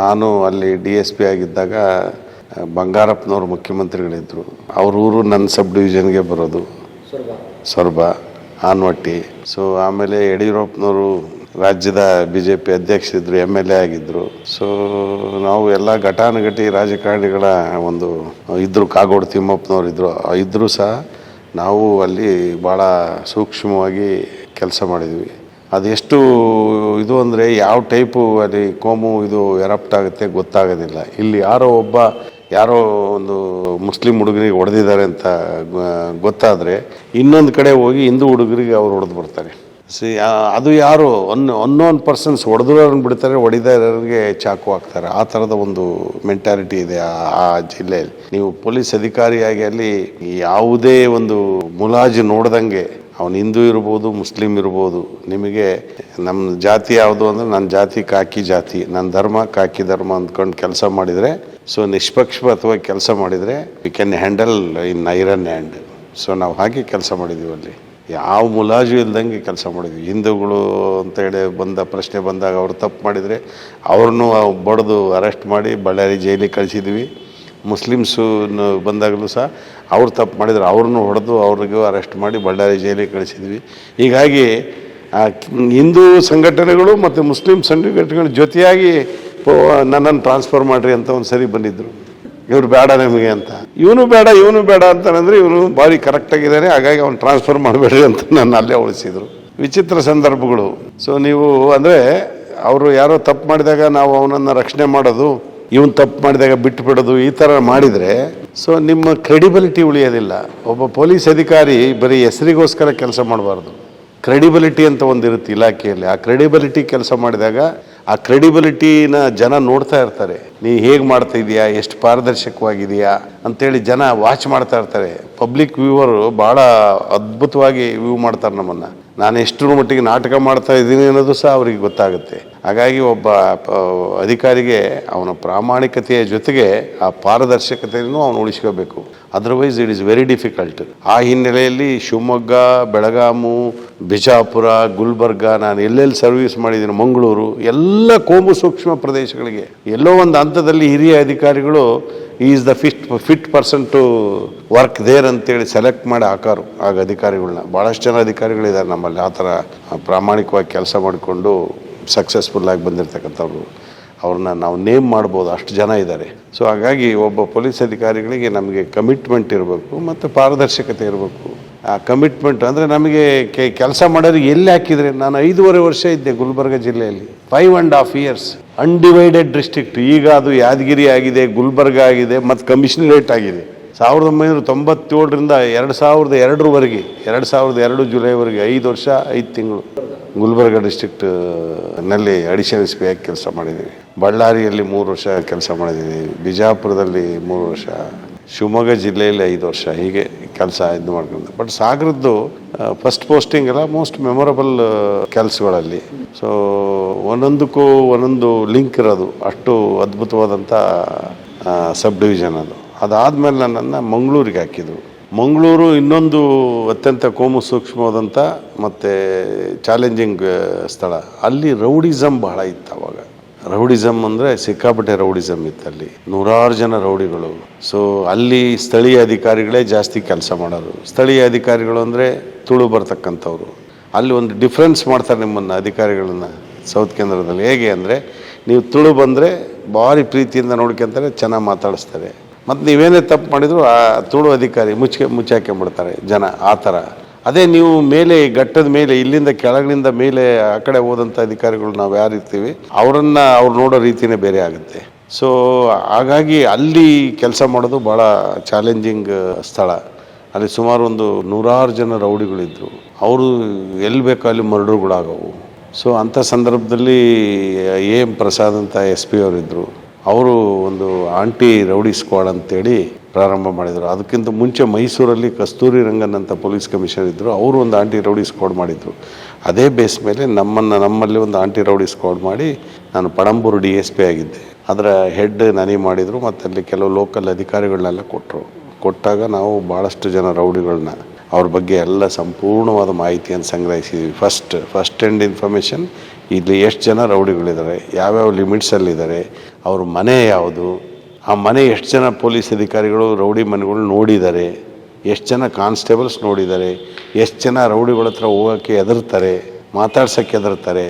ನಾನು ಅಲ್ಲಿ DSP ಆಗಿದ್ದಾಗ ಬಂಗಾರಪ್ಪನವರು ಮುಖ್ಯಮಂತ್ರಿಗಳಿದ್ದರು. ಅವ್ರ ಊರು ನನ್ನ ಸಬ್ ಡಿವಿಷನ್ಗೆ ಬರೋದು, ಸೊರಬ, ಆನ್ವಟ್ಟಿ. ಸೊ ಆಮೇಲೆ ಯಡಿಯೂರಪ್ಪನವರು ರಾಜ್ಯದ BJP ಅಧ್ಯಕ್ಷರಿದ್ದರು, MLA ಆಗಿದ್ದರು. ಸೊ ನಾವು ಎಲ್ಲ ಘಟಾನುಘಟಿ ರಾಜಕಾರಣಿಗಳ ಒಂದು ಇದ್ದರು. ಕಾಗೋಡು ತಿಮ್ಮಪ್ಪನವರು ಇದ್ದರೂ ಸಹ ನಾವು ಅಲ್ಲಿ ಭಾಳ ಸೂಕ್ಷ್ಮವಾಗಿ ಕೆಲಸ ಮಾಡಿದ್ವಿ. ಅದೆಷ್ಟು ಇದು ಅಂದರೆ ಯಾವ ಟೈಪು ಅಲ್ಲಿ ಕೋಮು ಇದು ಎರಪ್ಟ್ ಆಗುತ್ತೆ ಗೊತ್ತಾಗೋದಿಲ್ಲ. ಇಲ್ಲಿ ಯಾರೋ ಒಂದು ಮುಸ್ಲಿಂ ಹುಡುಗರಿಗೆ ಹೊಡೆದಿದ್ದಾರೆ ಅಂತ ಗೊತ್ತಾದರೆ ಇನ್ನೊಂದು ಕಡೆ ಹೋಗಿ ಹಿಂದೂ ಹುಡುಗರಿಗೆ ಅವ್ರು ಹೊಡೆದು ಬರ್ತಾರೆ. ಅದು ಯಾರು ಅನ್ನೋನ್ ಪರ್ಸನ್ಸ್ ಹೊಡೆದ್ರವ್ರನ್ನ ಬಿಡ್ತಾರೆ, ಹೊಡಿದವ್ರಿಗೆ ಚಾಕು ಹಾಕ್ತಾರೆ. ಆ ಥರದ ಒಂದು ಮೆಂಟಾಲಿಟಿ ಇದೆ ಆ ಜಿಲ್ಲೆಯಲ್ಲಿ. ನೀವು ಪೊಲೀಸ್ ಅಧಿಕಾರಿಯಾಗಿ ಅಲ್ಲಿ ಯಾವುದೇ ಒಂದು ಮುಲಾಜು ನೋಡ್ದಂಗೆ, ಅವನು ಹಿಂದೂ ಇರ್ಬೋದು, ಮುಸ್ಲಿಂ ಇರ್ಬೋದು, ನಿಮಗೆ ನಮ್ಮ ಜಾತಿ ಯಾವುದು ಅಂದರೆ ನನ್ನ ಜಾತಿ ಕಾಕಿ ಜಾತಿ, ನನ್ನ ಧರ್ಮ ಕಾಕಿ ಧರ್ಮ ಅಂದ್ಕೊಂಡು ಕೆಲಸ ಮಾಡಿದರೆ, ಸೊ ನಿಷ್ಪಕ್ಷಪಾತವಾಗಿ ಕೆಲಸ ಮಾಡಿದರೆ we can handle in iron hand. So ನಾವು ಹಾಗೆ ಕೆಲಸ ಮಾಡಿದ್ದೀವಿ ಅಲ್ಲಿ. ಯಾವ ಮುಲಾಜು ಇಲ್ದಂಗೆ ಕೆಲಸ ಮಾಡಿದ್ವಿ. ಹಿಂದೂಗಳು ಅಂತೇಳಿ ಪ್ರಶ್ನೆ ಬಂದಾಗ ಅವ್ರು ತಪ್ಪು ಮಾಡಿದರೆ ಅವ್ರನ್ನೂ ಬಡ್ದು ಅರೆಸ್ಟ್ ಮಾಡಿ ಬಳ್ಳಾರಿ ಜೈಲಿಗೆ ಕಳಿಸಿದ್ವಿ. ಮುಸ್ಲಿಮ್ಸು ಬಂದಾಗಲೂ ಸಹ ಅವ್ರು ತಪ್ಪು ಮಾಡಿದ್ರು, ಅವ್ರನ್ನೂ ಹೊಡೆದು ಅವ್ರಿಗೂ ಅರೆಸ್ಟ್ ಮಾಡಿ ಬಳ್ಳಾರಿ ಜೈಲಿಗೆ ಕಳಿಸಿದ್ವಿ. ಹೀಗಾಗಿ ಹಿಂದೂ ಸಂಘಟನೆಗಳು ಮತ್ತು ಮುಸ್ಲಿಂ ಸಂಘಟನೆಗಳ ಜೊತೆಯಾಗಿ ನನ್ನನ್ನು ಟ್ರಾನ್ಸ್ಫರ್ ಮಾಡಿರಿ ಅಂತ ಒಂದು ಸರಿ ಬಂದಿದ್ದರು. ಇವ್ರು ಬೇಡ ನಮಗೆ ಅಂತ, ಇವನು ಬೇಡ ಅಂತಂದರೆ ಇವನು ಭಾರಿ ಕರೆಕ್ಟಾಗಿದ್ದಾನೆ, ಹಾಗಾಗಿ ಅವ್ನು ಟ್ರಾನ್ಸ್ಫರ್ ಮಾಡಬೇಡ್ರಿ ಅಂತ ನನ್ನ ಅಲ್ಲೇ ಉಳಿಸಿದರು. ವಿಚಿತ್ರ ಸಂದರ್ಭಗಳು. ಸೊ ನೀವು ಅಂದರೆ ಅವರು ಯಾರೋ ತಪ್ಪು ಮಾಡಿದಾಗ ನಾವು ಅವನನ್ನು ರಕ್ಷಣೆ ಮಾಡೋದು, ಇವನು ತಪ್ಪು ಮಾಡಿದಾಗ ಬಿಟ್ಟು ಬಿಡೋದು, ಈ ಥರ ಮಾಡಿದರೆ ಸೊ ನಿಮ್ಮ ಕ್ರೆಡಿಬಿಲಿಟಿ ಉಳಿಯೋದಿಲ್ಲ. ಒಬ್ಬ ಪೊಲೀಸ್ ಅಧಿಕಾರಿ ಬರೀ ಹೆಸರಿಗೋಸ್ಕರ ಕೆಲಸ ಮಾಡಬಾರ್ದು. ಕ್ರೆಡಿಬಿಲಿಟಿ ಅಂತ ಒಂದಿರುತ್ತೆ ಇಲಾಖೆಯಲ್ಲಿ. ಆ ಕ್ರೆಡಿಬಿಲಿಟಿ ಕೆಲಸ ಮಾಡಿದಾಗ ಆ ಕ್ರೆಡಿಬಿಲಿಟಿನ ಜನ ನೋಡ್ತಾ ಇರ್ತಾರೆ. ನೀ ಹೇಗೆ ಮಾಡ್ತಾ ಇದೀಯಾ, ಎಷ್ಟು ಪಾರದರ್ಶಕವಾಗಿದೆಯಾ ಅಂತೇಳಿ ಜನ ವಾಚ್ ಮಾಡ್ತಾ ಇರ್ತಾರೆ. ಪಬ್ಲಿಕ್ ವ್ಯೂವರು ಭಾಳ ಅದ್ಭುತವಾಗಿ ವ್ಯೂ ಮಾಡ್ತಾರೆ ನಮ್ಮನ್ನು. ನಾನು ಎಷ್ಟರ ಮಟ್ಟಿಗೆ ನಾಟಕ ಮಾಡ್ತಾ ಇದ್ದೀನಿ ಅನ್ನೋದು ಸಹ ಅವ್ರಿಗೆ ಗೊತ್ತಾಗುತ್ತೆ. ಹಾಗಾಗಿ ಒಬ್ಬ ಅಧಿಕಾರಿಗೆ ಅವನ ಪ್ರಾಮಾಣಿಕತೆಯ ಜೊತೆಗೆ ಆ ಪಾರದರ್ಶಕತೆಯನ್ನು ಅವನು ಉಳಿಸ್ಕೋಬೇಕು. Otherwise it is very difficult. ಆ ಹಿನ್ನೆಲೆಯಲ್ಲಿ ಶಿವಮೊಗ್ಗ, ಬೆಳಗಾಮು, ಬಿಜಾಪುರ, ಗುಲ್ಬರ್ಗ, ನಾನು ಎಲ್ಲೆಲ್ಲಿ ಸರ್ವಿಸ್ ಮಾಡಿದ್ದೀನಿ, ಮಂಗಳೂರು, ಎಲ್ಲ ಕೋಮು ಸೂಕ್ಷ್ಮ ಪ್ರದೇಶಗಳಿಗೆ ಎಲ್ಲೋ ಒಂದು ಹಂತದಲ್ಲಿ ಹಿರಿಯ ಅಧಿಕಾರಿಗಳು is the fit person to work there ಅಂತೇಳಿ ಸೆಲೆಕ್ಟ್ ಮಾಡಿ ಹಾಕಾರು ಆಗ ಅಧಿಕಾರಿಗಳನ್ನ. ಭಾಳಷ್ಟು ಜನ ಅಧಿಕಾರಿಗಳಿದ್ದಾರೆ ನಮ್ಮಲ್ಲಿ ಆ ಥರ ಪ್ರಾಮಾಣಿಕವಾಗಿ ಕೆಲಸ ಮಾಡಿಕೊಂಡು ಸಕ್ಸಸ್ಫುಲ್ಲಾಗಿ ಬಂದಿರತಕ್ಕಂಥವ್ರು. ಅವ್ರನ್ನ ನಾವು ನೇಮ್ ಮಾಡ್ಬೋದು, ಅಷ್ಟು ಜನ ಇದ್ದಾರೆ. ಸೊ ಹಾಗಾಗಿ ಒಬ್ಬ ಪೊಲೀಸ್ ಅಧಿಕಾರಿಗಳಿಗೆ ನಮಗೆ ಕಮಿಟ್ಮೆಂಟ್ ಇರಬೇಕು ಮತ್ತು ಪಾರದರ್ಶಕತೆ ಇರಬೇಕು. ಆ ಕಮಿಟ್ಮೆಂಟ್ ಅಂದರೆ ನಮಗೆ ಕೆಲಸ ಮಾಡೋರಿಗೆ ಎಲ್ಲಿ ಹಾಕಿದರೆ, ನಾನು 5.5 ವರ್ಷ ಇದ್ದೆ ಗುಲ್ಬರ್ಗ ಜಿಲ್ಲೆಯಲ್ಲಿ, 5.5 years ಅನ್ಡಿವೈಡೆಡ್ ಡಿಸ್ಟ್ರಿಕ್ಟ್. ಈಗ ಅದು ಯಾದಗಿರಿ ಆಗಿದೆ, ಗುಲ್ಬರ್ಗ ಆಗಿದೆ ಮತ್ತು ಕಮಿಷನರೇಟ್ ಆಗಿದೆ. 1997ರಿಂದ 2002 2002 ಜುಲೈವರೆಗೆ 5 ವರ್ಷ 5 ತಿಂಗಳು ಗುಲ್ಬರ್ಗ ಡಿಸ್ಟ್ರಿಕ್ಟ್ನಲ್ಲಿ ಅಡಿಷನಲ್ ಎಸ್ ಪಿ ಆಗಿ ಕೆಲಸ ಮಾಡಿದ್ದೀವಿ. ಬಳ್ಳಾರಿಯಲ್ಲಿ 3 ವರ್ಷ ಕೆಲಸ ಮಾಡಿದ್ದೀವಿ, ಬಿಜಾಪುರದಲ್ಲಿ 3 ವರ್ಷ, ಶಿವಮೊಗ್ಗ ಜಿಲ್ಲೆಯಲ್ಲಿ 5 ವರ್ಷ, ಹೀಗೆ ಕೆಲಸ ಇದು ಮಾಡ್ಕೊಂಡು. ಬಟ್ ಸಾಗರದ್ದು ಫಸ್ಟ್ ಪೋಸ್ಟಿಂಗ್ ಎಲ್ಲ ಮೋಸ್ಟ್ ಮೆಮೊರಬಲ್ ಕೆಲಸಗಳಲ್ಲಿ. ಸೊ ಒಂದೊಂದಕ್ಕೂ ಒಂದೊಂದು ಲಿಂಕ್ ಇರೋದು, ಅಷ್ಟು ಅದ್ಭುತವಾದಂಥ ಸಬ್ ಡಿವಿಷನ್ ಅದು. ಅದಾದಮೇಲೆ ನನ್ನನ್ನು ಮಂಗಳೂರಿಗೆ ಹಾಕಿದರು. ಮಂಗಳೂರು ಇನ್ನೊಂದು ಅತ್ಯಂತ ಕೋಮು ಸೂಕ್ಷ್ಮವಾದಂಥ ಮತ್ತು ಚಾಲೆಂಜಿಂಗ್ ಸ್ಥಳ. ಅಲ್ಲಿ ರೌಡಿಸಮ್ ಬಹಳ ಇತ್ತು ಅವಾಗ. ರೌಡಿಸಮ್ ಅಂದರೆ ಸಿಕ್ಕಾಪಟ್ಟೆ ರೌಡಿಸಮ್ ಇತ್ತು ಅಲ್ಲಿ, 100 ಜನ ರೌಡಿಗಳು. ಸೊ ಅಲ್ಲಿ ಸ್ಥಳೀಯ ಅಧಿಕಾರಿಗಳೇ ಜಾಸ್ತಿ ಕೆಲಸ ಮಾಡೋರು. ಸ್ಥಳೀಯ ಅಧಿಕಾರಿಗಳು ಅಂದರೆ ತುಳು ಬರ್ತಕ್ಕಂಥವ್ರು. ಅಲ್ಲಿ ಒಂದು ಡಿಫ್ರೆನ್ಸ್ ಮಾಡ್ತಾರೆ ನಿಮ್ಮನ್ನು ಅಧಿಕಾರಿಗಳನ್ನ ಸೌತ್ ಕೇಂದ್ರದಲ್ಲಿ. ಹೇಗೆ ಅಂದರೆ ನೀವು ತುಳು ಬಂದರೆ ಭಾರಿ ಪ್ರೀತಿಯಿಂದ ನೋಡ್ಕೊಂತಾರೆ, ಚೆನ್ನಾಗಿ ಮಾತಾಡಿಸ್ತಾರೆ. ಮತ್ತು ನೀವೇನೇ ತಪ್ಪು ಮಾಡಿದ್ರು ಆ ತುಳು ಅಧಿಕಾರಿ ಮುಚ್ಚಾಕೊಂಡ್ಬಿಡ್ತಾರೆ ಜನ, ಆ ಥರ. ಅದೇ ನೀವು ಮೇಲೆ ಘಟ್ಟದ ಮೇಲೆ, ಇಲ್ಲಿಂದ ಕೆಳಗಿನಿಂದ ಮೇಲೆ ಆ ಕಡೆ ಹೋದಂಥ ಅಧಿಕಾರಿಗಳು ನಾವು ಯಾರು ಇರ್ತೀವಿ ಅವ್ರು ನೋಡೋ ರೀತಿಯೇ ಬೇರೆ ಆಗುತ್ತೆ. ಸೊ ಹಾಗಾಗಿ ಅಲ್ಲಿ ಕೆಲಸ ಮಾಡೋದು ಭಾಳ ಚಾಲೆಂಜಿಂಗ್ ಸ್ಥಳ. ಅಲ್ಲಿ ಸುಮಾರು ಒಂದು 100 ಜನ ರೌಡಿಗಳಿದ್ದರು. ಅವರು ಎಲ್ಲಿ ಬೇಕೋ ಅಲ್ಲಿ ಮರ್ಡರ್ಗಳಾಗವು. ಸೊ ಅಂಥ ಸಂದರ್ಭದಲ್ಲಿ AM ಪ್ರಸಾದ್ ಅಂತ SP ಅವರಿದ್ದರು. ಅವರು ಒಂದು ಆಂಟಿ ರೌಡಿ ಸ್ಕ್ವಾಡ್ ಅಂತೇಳಿ ಪ್ರಾರಂಭ ಮಾಡಿದರು. ಅದಕ್ಕಿಂತ ಮುಂಚೆ ಮೈಸೂರಲ್ಲಿ ಕಸ್ತೂರಿ ರಂಗನ್ ಅಂತ ಪೊಲೀಸ್ ಕಮಿಷನರ್ ಇದ್ದರು, ಅವರು ಒಂದು ಆಂಟಿ ರೌಡಿ ಸ್ಕ್ವಾಡ್ ಮಾಡಿದರು. ಅದೇ ಬೇಸ್ ಮೇಲೆ ನಮ್ಮಲ್ಲಿ ಒಂದು ಆಂಟಿ ರೌಡಿ ಸ್ಕ್ವಾಡ್ ಮಾಡಿ ನಾನು ಪಣಂಬೂರು DSP ಆಗಿದ್ದೆ. ಅದರ ಹೆಡ್ ನನಗೆ ಮಾಡಿದರು ಮತ್ತು ಅಲ್ಲಿ ಕೆಲವು ಲೋಕಲ್ ಅಧಿಕಾರಿಗಳನ್ನೆಲ್ಲ ಕೊಟ್ಟಾಗ ನಾವು ಭಾಳಷ್ಟು ಜನ ರೌಡಿಗಳನ್ನ ಅವ್ರ ಬಗ್ಗೆ ಎಲ್ಲ ಸಂಪೂರ್ಣವಾದ ಮಾಹಿತಿಯನ್ನು ಸಂಗ್ರಹಿಸಿದ್ವಿ. ಫಸ್ಟ್ ಎಂಡ್ ಇನ್ಫಾರ್ಮೇಷನ್, ಇಲ್ಲಿ ಎಷ್ಟು ಜನ ರೌಡಿಗಳಿದ್ದಾರೆ, ಯಾವ್ಯಾವ ಲಿಮಿಟ್ಸಲ್ಲಿದ್ದಾರೆ, ಅವ್ರ ಮನೆ ಯಾವುದು, ಆ ಮನೆ ಎಷ್ಟು ಜನ ಪೊಲೀಸ್ ಅಧಿಕಾರಿಗಳು ರೌಡಿ ಮನೆಗಳು ನೋಡಿದ್ದಾರೆ, ಎಷ್ಟು ಜನ ಕಾನ್ಸ್ಟೇಬಲ್ಸ್ ನೋಡಿದ್ದಾರೆ, ಎಷ್ಟು ಜನ ರೌಡಿಗಳ ಹತ್ರ ಹೋಗೋಕ್ಕೆ ಹೆದರ್ತಾರೆ, ಮಾತಾಡ್ಸೋಕ್ಕೆ ಹೆದರ್ತಾರೆ.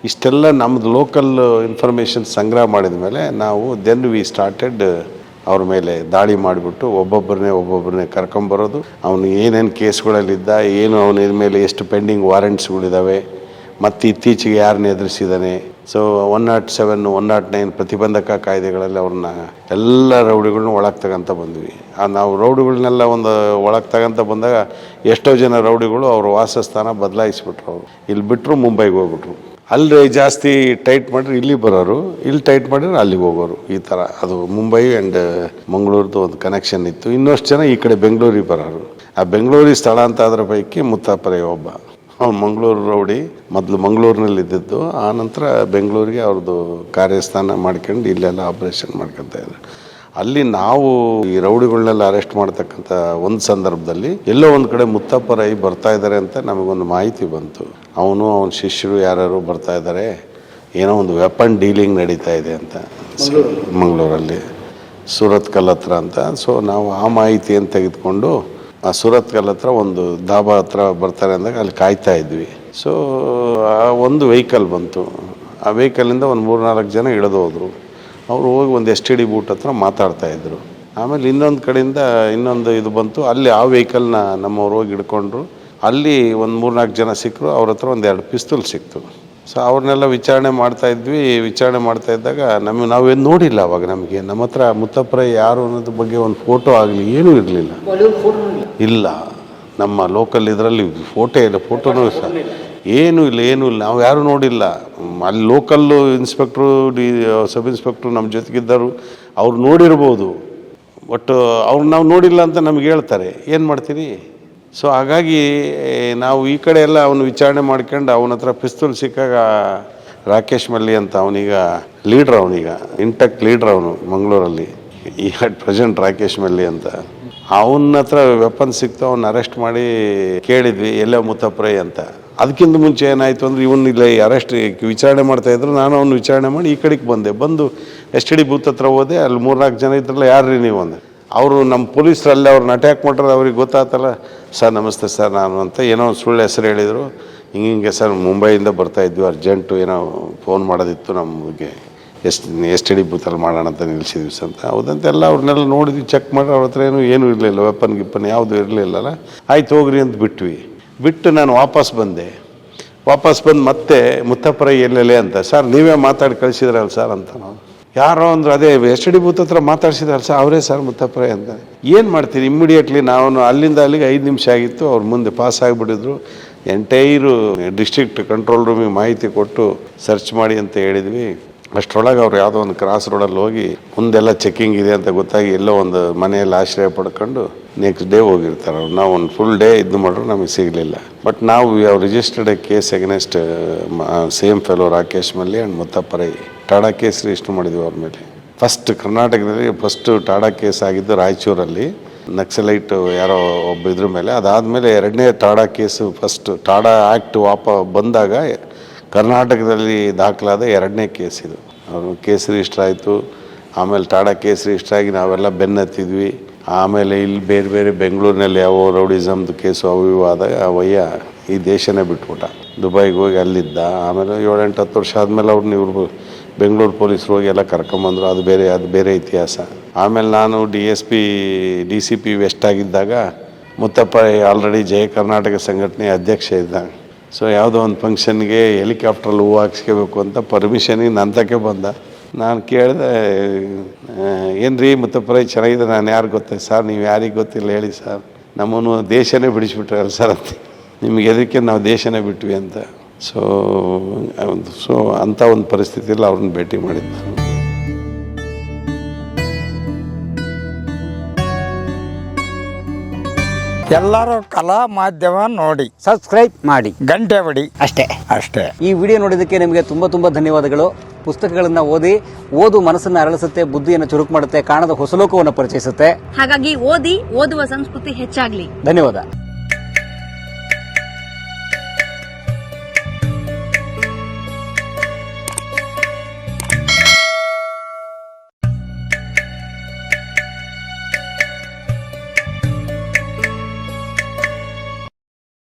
ಇಷ್ಟೆಲ್ಲ ನಮ್ಮದು ಲೋಕಲ್ ಇನ್ಫಾರ್ಮೇಷನ್ ಸಂಗ್ರಹ ಮಾಡಿದ ಮೇಲೆ ನಾವು ದೆನ್ ವಿ ಸ್ಟಾರ್ಟೆಡ್ ಅವ್ರ ಮೇಲೆ ದಾಳಿ ಮಾಡಿಬಿಟ್ಟು ಒಬ್ಬೊಬ್ಬರನ್ನೇ ಕರ್ಕೊಂಬರೋದು. ಅವನು ಏನೇನು ಕೇಸ್ಗಳಲ್ಲಿದ್ದ, ಏನು ಅವನ ಮೇಲೆ ಎಷ್ಟು ಪೆಂಡಿಂಗ್ ವಾರೆಂಟ್ಸ್ಗಳಿದ್ದಾವೆ, ಮತ್ತು ಇತ್ತೀಚೆಗೆ ಯಾರನ್ನ ಎದುರಿಸಿದ್ದಾನೆ. ಸೊ 107, 109 ಪ್ರತಿಬಂಧಕ ಕಾಯ್ದೆಗಳಲ್ಲಿ ಅವ್ರನ್ನ ಎಲ್ಲ ರೌಡಿಗಳನ್ನ ಒಳಗೆ ತಗೊಂತ ಬಂದ್ವಿ. ನಾವು ರೌಡಿಗಳನ್ನೆಲ್ಲ ಒಂದು ಒಳಗೆ ತಗೊಂತ ಬಂದಾಗ ಎಷ್ಟೋ ಜನ ರೌಡಿಗಳು ಅವ್ರ ವಾಸಸ್ಥಾನ ಬದಲಾಯಿಸ್ಬಿಟ್ರು. ಅವರು ಇಲ್ಲಿ ಬಿಟ್ಟರು, ಮುಂಬೈಗೆ ಹೋಗ್ಬಿಟ್ರು. ಅಲ್ಲಿ ಜಾಸ್ತಿ ಟೈಟ್ ಮಾಡಿದ್ರೆ ಇಲ್ಲಿ ಬರೋರು, ಇಲ್ಲಿ ಟೈಟ್ ಮಾಡಿದ್ರೆ ಅಲ್ಲಿಗೆ ಹೋಗೋರು. ಈ ಥರ ಅದು ಮುಂಬೈ ಆ್ಯಂಡ್ ಮಂಗಳೂರ್ದು ಒಂದು ಕನೆಕ್ಷನ್ ಇತ್ತು. ಇನ್ನಷ್ಟು ಜನ ಈ ಕಡೆ ಬೆಂಗಳೂರಿಗೆ ಬರೋರು. ಆ ಬೆಂಗಳೂರಿಗೆ ಸ್ಥಳ ಅಂತ ಅದರ ಪೈಕಿ ಮುತ್ತಾಪರೆ ಒಬ್ಬ. ಅವ್ನು ಮಂಗಳೂರು ರೌಡಿ, ಮೊದಲು ಮಂಗಳೂರಿನಲ್ಲಿ ಇದ್ದಿದ್ದು, ಆನಂತರ ಬೆಂಗಳೂರಿಗೆ ಅವ್ರದ್ದು ಕಾರ್ಯಸ್ಥಾನ ಮಾಡ್ಕೊಂಡು ಇಲ್ಲೆಲ್ಲ ಆಪ್ರೇಷನ್ ಮಾಡ್ಕೊತಾ ಇದ್ರು. ಅಲ್ಲಿ ನಾವು ಈ ರೌಡಿಗಳನ್ನೆಲ್ಲ ಅರೆಸ್ಟ್ ಮಾಡ್ತಕ್ಕಂಥ ಒಂದು ಸಂದರ್ಭದಲ್ಲಿ ಎಲ್ಲೋ ಒಂದು ಕಡೆ ಮುತ್ತಪ್ಪ ರೈ ಬರ್ತಾ ಇದ್ದಾರೆ ಅಂತ ನಮಗೊಂದು ಮಾಹಿತಿ ಬಂತು. ಅವನು ಅವನ ಶಿಷ್ಯರು ಯಾರು ಬರ್ತಾ ಇದ್ದಾರೆ, ಏನೋ ಒಂದು ವೆಪನ್ ಡೀಲಿಂಗ್ ನಡೀತಾ ಇದೆ ಅಂತ ಮಂಗಳೂರಲ್ಲಿ. ಸೂರತ್ಕಲ್ ಹತ್ರ ಅಂತ. ಸೊ ನಾವು ಆ ಮಾಹಿತಿಯನ್ನು ತೆಗೆದುಕೊಂಡು ಆ ಸೂರತ್ಕಲ್ ಹತ್ರ ಒಂದು ಧಾಬಾ ಹತ್ರ ಬರ್ತಾರೆ ಅಂದಾಗ ಅಲ್ಲಿ ಕಾಯ್ತಾ ಇದ್ವಿ. ಸೊ ಆ ಒಂದು ವೆಹಿಕಲ್ ಬಂತು. ಆ ವೆಹಿಕಲಿಂದ ಒಂದು 3-4 ಜನ ಇಳಿದು ಹೋದರು. ಅವರು ಹೋಗಿ ಒಂದು STD ಬೂಟ್ ಹತ್ರ ಮಾತಾಡ್ತಾಯಿದ್ರು. ಆಮೇಲೆ ಇನ್ನೊಂದು ಕಡೆಯಿಂದ ಇನ್ನೊಂದು ಇದು ಬಂತು. ಅಲ್ಲಿ ಆ ವೆಹಿಕಲ್ನ ನಮ್ಮವ್ರು ಹೋಗಿ ಹಿಡ್ಕೊಂಡ್ರು. ಅಲ್ಲಿ ಒಂದು 3-4 ಜನ ಸಿಕ್ಕರು. ಅವ್ರ ಹತ್ರ ಒಂದು 2 ಪಿಸ್ತೂಲ್ ಸಿಕ್ತು. ಸೊ ಅವ್ರನ್ನೆಲ್ಲ ವಿಚಾರಣೆ ಮಾಡ್ತಾಯಿದ್ವಿ. ವಿಚಾರಣೆ ಮಾಡ್ತಾಯಿದ್ದಾಗ ನಾವೇನು ನೋಡಿಲ್ಲ. ಅವಾಗ ನಮ್ಮ ಹತ್ರ ಮುತ್ತಪ್ಪ ಯಾರು ಅನ್ನೋದ್ರ ಬಗ್ಗೆ ಒಂದು ಫೋಟೋ ಆಗಲಿ ಏನೂ ಇರಲಿಲ್ಲ. ಇಲ್ಲ, ನಮ್ಮ ಲೋಕಲ್ ಇದರಲ್ಲಿ ಫೋಟೋನೂ ಸಹ ಏನೂ ಇಲ್ಲ. ನಾವು ಯಾರೂ ನೋಡಿಲ್ಲ. ಅಲ್ಲಿ ಲೋಕಲ್ಲು ಇನ್ಸ್ಪೆಕ್ಟ್ರು ಸಬ್ ಇನ್ಸ್ಪೆಕ್ಟ್ರು ನಮ್ಮ ಜೊತೆಗಿದ್ದರು. ಅವ್ರು ನೋಡಿರ್ಬೋದು, ಬಟ್ ಅವ್ರು ನಾವು ನೋಡಿಲ್ಲ ಅಂತ ನಮ್ಗೆ ಹೇಳ್ತಾರೆ. ಏನು ಮಾಡ್ತೀರಿ? ಸೊ ಹಾಗಾಗಿ ನಾವು ಈ ಕಡೆ ಎಲ್ಲ ಅವನು ವಿಚಾರಣೆ ಮಾಡ್ಕೊಂಡು ಅವನ ಹತ್ರ ಪಿಸ್ತೂಲ್ ಸಿಕ್ಕಾಗ ರಾಕೇಶ್ ಮಲ್ಲಿ ಅಂತ ಅವನೀಗ ಲೀಡ್ರ್, ಅವನೀಗ ಇಂಟೆಕ್ ಲೀಡ್ರ್ ಅವನು ಮಂಗಳೂರಲ್ಲಿ. ಈ ಅಟ್ ಪ್ರೆಸೆಂಟ್ ರಾಕೇಶ್ ಮಲ್ಲಿ ಅಂತ. ಅವನ ಹತ್ರ ವೆಪನ್ ಸಿಕ್ತು. ಅವನ್ನ ಅರೆಸ್ಟ್ ಮಾಡಿ ಕೇಳಿದ್ವಿ ಎಲ್ಲೋ ಮುತ್ತಪ್ರೈ ಅಂತ. ಅದಕ್ಕಿಂತ ಮುಂಚೆ ಏನಾಯಿತು ಅಂದರೆ ಇವನು ಇಲ್ಲ ಅರೆಸ್ಟ್ ವಿಚಾರಣೆ ಮಾಡ್ತಾಯಿದ್ರು. ನಾನು ಅವನು ವಿಚಾರಣೆ ಮಾಡಿ ಈ ಕಡೆಗೆ ಬಂದು STD ಬೂತ್ ಹತ್ರ ಹೋದೆ. ಅಲ್ಲಿ 3-4 ಜನ ಇದ್ರಲ್ಲ, ಯಾರ್ರೀ ನೀವು ಅಂದೆ. ಅವರು ನಮ್ಮ ಪೊಲೀಸರಲ್ಲಿ ಅವ್ರನ್ನ ಅಟ್ಯಾಕ್ ಮಾಡ್ರೆ ಅವ್ರಿಗೆ ಗೊತ್ತಾತಲ್ಲ. ಸರ್ ನಮಸ್ತೆ ಸರ್ ನಾನು ಅಂತ ಏನೋ ಸುಳ್ಳು ಹೆಸರು ಹೇಳಿದರು. ಹಿಂಗೆ ಸರ್ ಮುಂಬೈಯಿಂದ ಬರ್ತಾಯಿದ್ವಿ, ಅರ್ಜೆಂಟು ಏನೋ ಫೋನ್ ಮಾಡೋದಿತ್ತು ನಮಗೆ, STD ಬೂತಲ್ಲಿ ಮಾಡೋಣ ಅಂತ ನಿಲ್ಲಿಸಿದ್ವಿ ಅಂತ. ಹೌದಂತೆ ಎಲ್ಲ ಅವ್ರನ್ನೆಲ್ಲ ನೋಡಿದ್ವಿ, ಚೆಕ್ ಮಾಡಿ ಅವ್ರ ಹತ್ರ ಏನೂ ಇರಲಿಲ್ಲ, ವೆಪನ್ ಯಾವುದೂ ಇರಲಿಲ್ಲಲ್ಲ. ಆಯ್ತು ಹೋಗ್ರಿ ಅಂತ ಬಿಟ್ಟು ನಾನು ವಾಪಸ್ ಬಂದು ಮತ್ತೆ ಮುತ್ತಪ್ಪರೈ ಎಲ್ಲೆಲೆ ಅಂತ. ಸರ್ ನೀವೇ ಮಾತಾಡಿ ಕಳಿಸಿದ್ರಲ್ಲ ಸರ್ ಅಂತ. ನಾವು ಯಾರೋ ಅಂದರು, ಅದೇ STD ಬೂತ್ ಹತ್ರ ಮಾತಾಡ್ಸಿದ್ರಲ್ಲ ಸರ್, ಅವರೇ ಸರ್ ಮುತ್ತಪ್ಪರೈ ಅಂತ. ಏನು ಮಾಡ್ತೀರಿ? ಇಮ್ಮಿಡಿಯೇಟ್ಲಿ ನಾವು ಅಲ್ಲಿಂದ ಅಲ್ಲಿಗೆ 5 ನಿಮಿಷ ಆಗಿತ್ತು. ಅವ್ರ ಮುಂದೆ ಪಾಸ್ ಆಗಿಬಿಟ್ಟಿದ್ರು. ಎಂಟೈರು ಡಿಸ್ಟ್ರಿಕ್ಟ್ ಕಂಟ್ರೋಲ್ ರೂಮಿಗೆ ಮಾಹಿತಿ ಕೊಟ್ಟು ಸರ್ಚ್ ಮಾಡಿ ಅಂತ ಹೇಳಿದ್ವಿ. ಅಷ್ಟರೊಳಗೆ ಅವ್ರು ಯಾವುದೋ ಒಂದು ಕ್ರಾಸ್ ರೋಡಲ್ಲಿ ಹೋಗಿ ಮುಂದೆಲ್ಲ ಚೆಕ್ಕಿಂಗ್ ಇದೆ ಅಂತ ಗೊತ್ತಾಗಿ ಎಲ್ಲೋ ಒಂದು ಮನೆಯಲ್ಲಿ ಆಶ್ರಯ ಪಡ್ಕೊಂಡು ನೆಕ್ಸ್ಟ್ ಡೇ ಹೋಗಿರ್ತಾರೆ ಅವ್ರು. ನಾವು ಒಂದು ಫುಲ್ ಡೇ ಇದು ಮಾಡ್ರು, ನಮಗೆ ಸಿಗಲಿಲ್ಲ. ಬಟ್ ನಾವು registered A case against same fellow Rakesh ಮಲ್ಲಿ and Muthappa Rai. TADA case register ಮಾಡಿದ್ವಿ ಅವ್ರ ಮೇಲೆ. ಕರ್ನಾಟಕದಲ್ಲಿ ಫಸ್ಟ್ ಟಾಡಾ ಕೇಸ್ ಆಗಿದ್ದು ರಾಯಚೂರಲ್ಲಿ, ನಕ್ಸಲೈಟ್ ಯಾರೋ ಒಬ್ಬ ಇದ್ರ ಮೇಲೆ. ಅದಾದಮೇಲೆ 2ನೇ TADA case, first TADA act ಬಂದಾಗ ಕರ್ನಾಟಕದಲ್ಲಿ ದಾಖಲಾದ 2ನೇ ಕೇಸ್ ಇದು. ಅವರು ಕೇಸ್ ರಿಜಿಸ್ಟರ್ ಆಯಿತು. ಆಮೇಲೆ ಟಾಡಾ ಕೇಸ್ ರಿಜಿಸ್ಟರ್ ಆಗಿ ನಾವೆಲ್ಲ ಬೆನ್ನತ್ತಿದ್ವಿ. ಆಮೇಲೆ ಇಲ್ಲಿ ಬೇರೆ ಬೇರೆ ಬೆಂಗಳೂರಿನಲ್ಲಿ ಯಾವ ರೌಡಿಸಮ್ದು ಕೇಸು ಅವು ಇವು ಆದಾಗ ಅವಯ್ಯ ಈ ದೇಶನೇ ಬಿಟ್ಬಿಟ್ಟ. ದುಬೈಗೆ ಹೋಗಿ ಅಲ್ಲಿದ್ದ. ಆಮೇಲೆ 7-8 ವರ್ಷ ಆದಮೇಲೆ ಅವ್ರನ್ನ ಇವರು ಬೆಂಗಳೂರು ಪೊಲೀಸರು ಹೋಗಿ ಎಲ್ಲ ಕರ್ಕೊಂಬಂದರು. ಅದು ಬೇರೆ ಇತಿಹಾಸ. ಆಮೇಲೆ ನಾನು DCP ವೆಸ್ಟ್ ಆಗಿದ್ದಾಗ ಮುತ್ತಪ್ಪ ಆಲ್ರೆಡಿ ಜಯ ಕರ್ನಾಟಕ ಸಂಘಟನೆ ಅಧ್ಯಕ್ಷ ಇದ್ದ. ಸೊ ಯಾವುದೋ ಒಂದು ಫಂಕ್ಷನ್ಗೆ ಹೆಲಿಕಾಪ್ಟ್ರಲ್ಲಿ ಹೂವು ಹಾಕ್ಸ್ಕೋಬೇಕು ಅಂತ ಪರ್ಮಿಷನಿಗೆ ನನ್ನ ತಕ್ಕೆ ಬಂದ. ನಾನು ಕೇಳಿದೆ, ಏನು ರೀ ಮುತ್ತಪ್ಪರೈ ಚೆನ್ನಾಗಿದೆ, ನಾನು ಯಾರು ಗೊತ್ತ ಸರ್? ನೀವು ಯಾರಿಗೆ ಗೊತ್ತಿಲ್ಲ ಹೇಳಿ ಸರ್, ನಮ್ಮನ್ನು ದೇಶನೇ ಬಿಡಿಸ್ಬಿಟ್ರಲ್ಲ ಸರ್ ಅಂತ. ನಿಮಗೆ ಎದಕ್ಕೆ ನಾವು ದೇಶನೇ ಬಿಟ್ವಿ ಅಂತ. ಸೊ ಅಂಥ ಒಂದು ಪರಿಸ್ಥಿತಿಯಲ್ಲಿ ಅವ್ರನ್ನ ಭೇಟಿ ಮಾಡಿದ್ದು ನಾನು. ಎಲ್ಲರೂ ಕಲಾ ಮಾಧ್ಯಮ ನೋಡಿ, ಸಬ್ಸ್ಕ್ರೈಬ್ ಮಾಡಿ, ಗಂಟೆ ಬಡಿ ಅಷ್ಟೇ. ಈ ವಿಡಿಯೋ ನೋಡಿದ್ದಕ್ಕೆ ನಿಮಗೆ ತುಂಬ ಧನ್ಯವಾದಗಳು. ಪುಸ್ತಕಗಳನ್ನು ಓದು ಮನಸ್ಸನ್ನು ಅರಳಿಸುತ್ತೆ, ಬುದ್ಧಿಯನ್ನು ಚುರುಕು ಮಾಡುತ್ತೆ, ಕಾಣದ ಹೊಸಲೋಕವನ್ನು ಪರಿಚಯಿಸುತ್ತೆ. ಹಾಗಾಗಿ ಓದುವ ಸಂಸ್ಕೃತಿ ಹೆಚ್ಚಾಗ್ಲಿ. ಧನ್ಯವಾದ.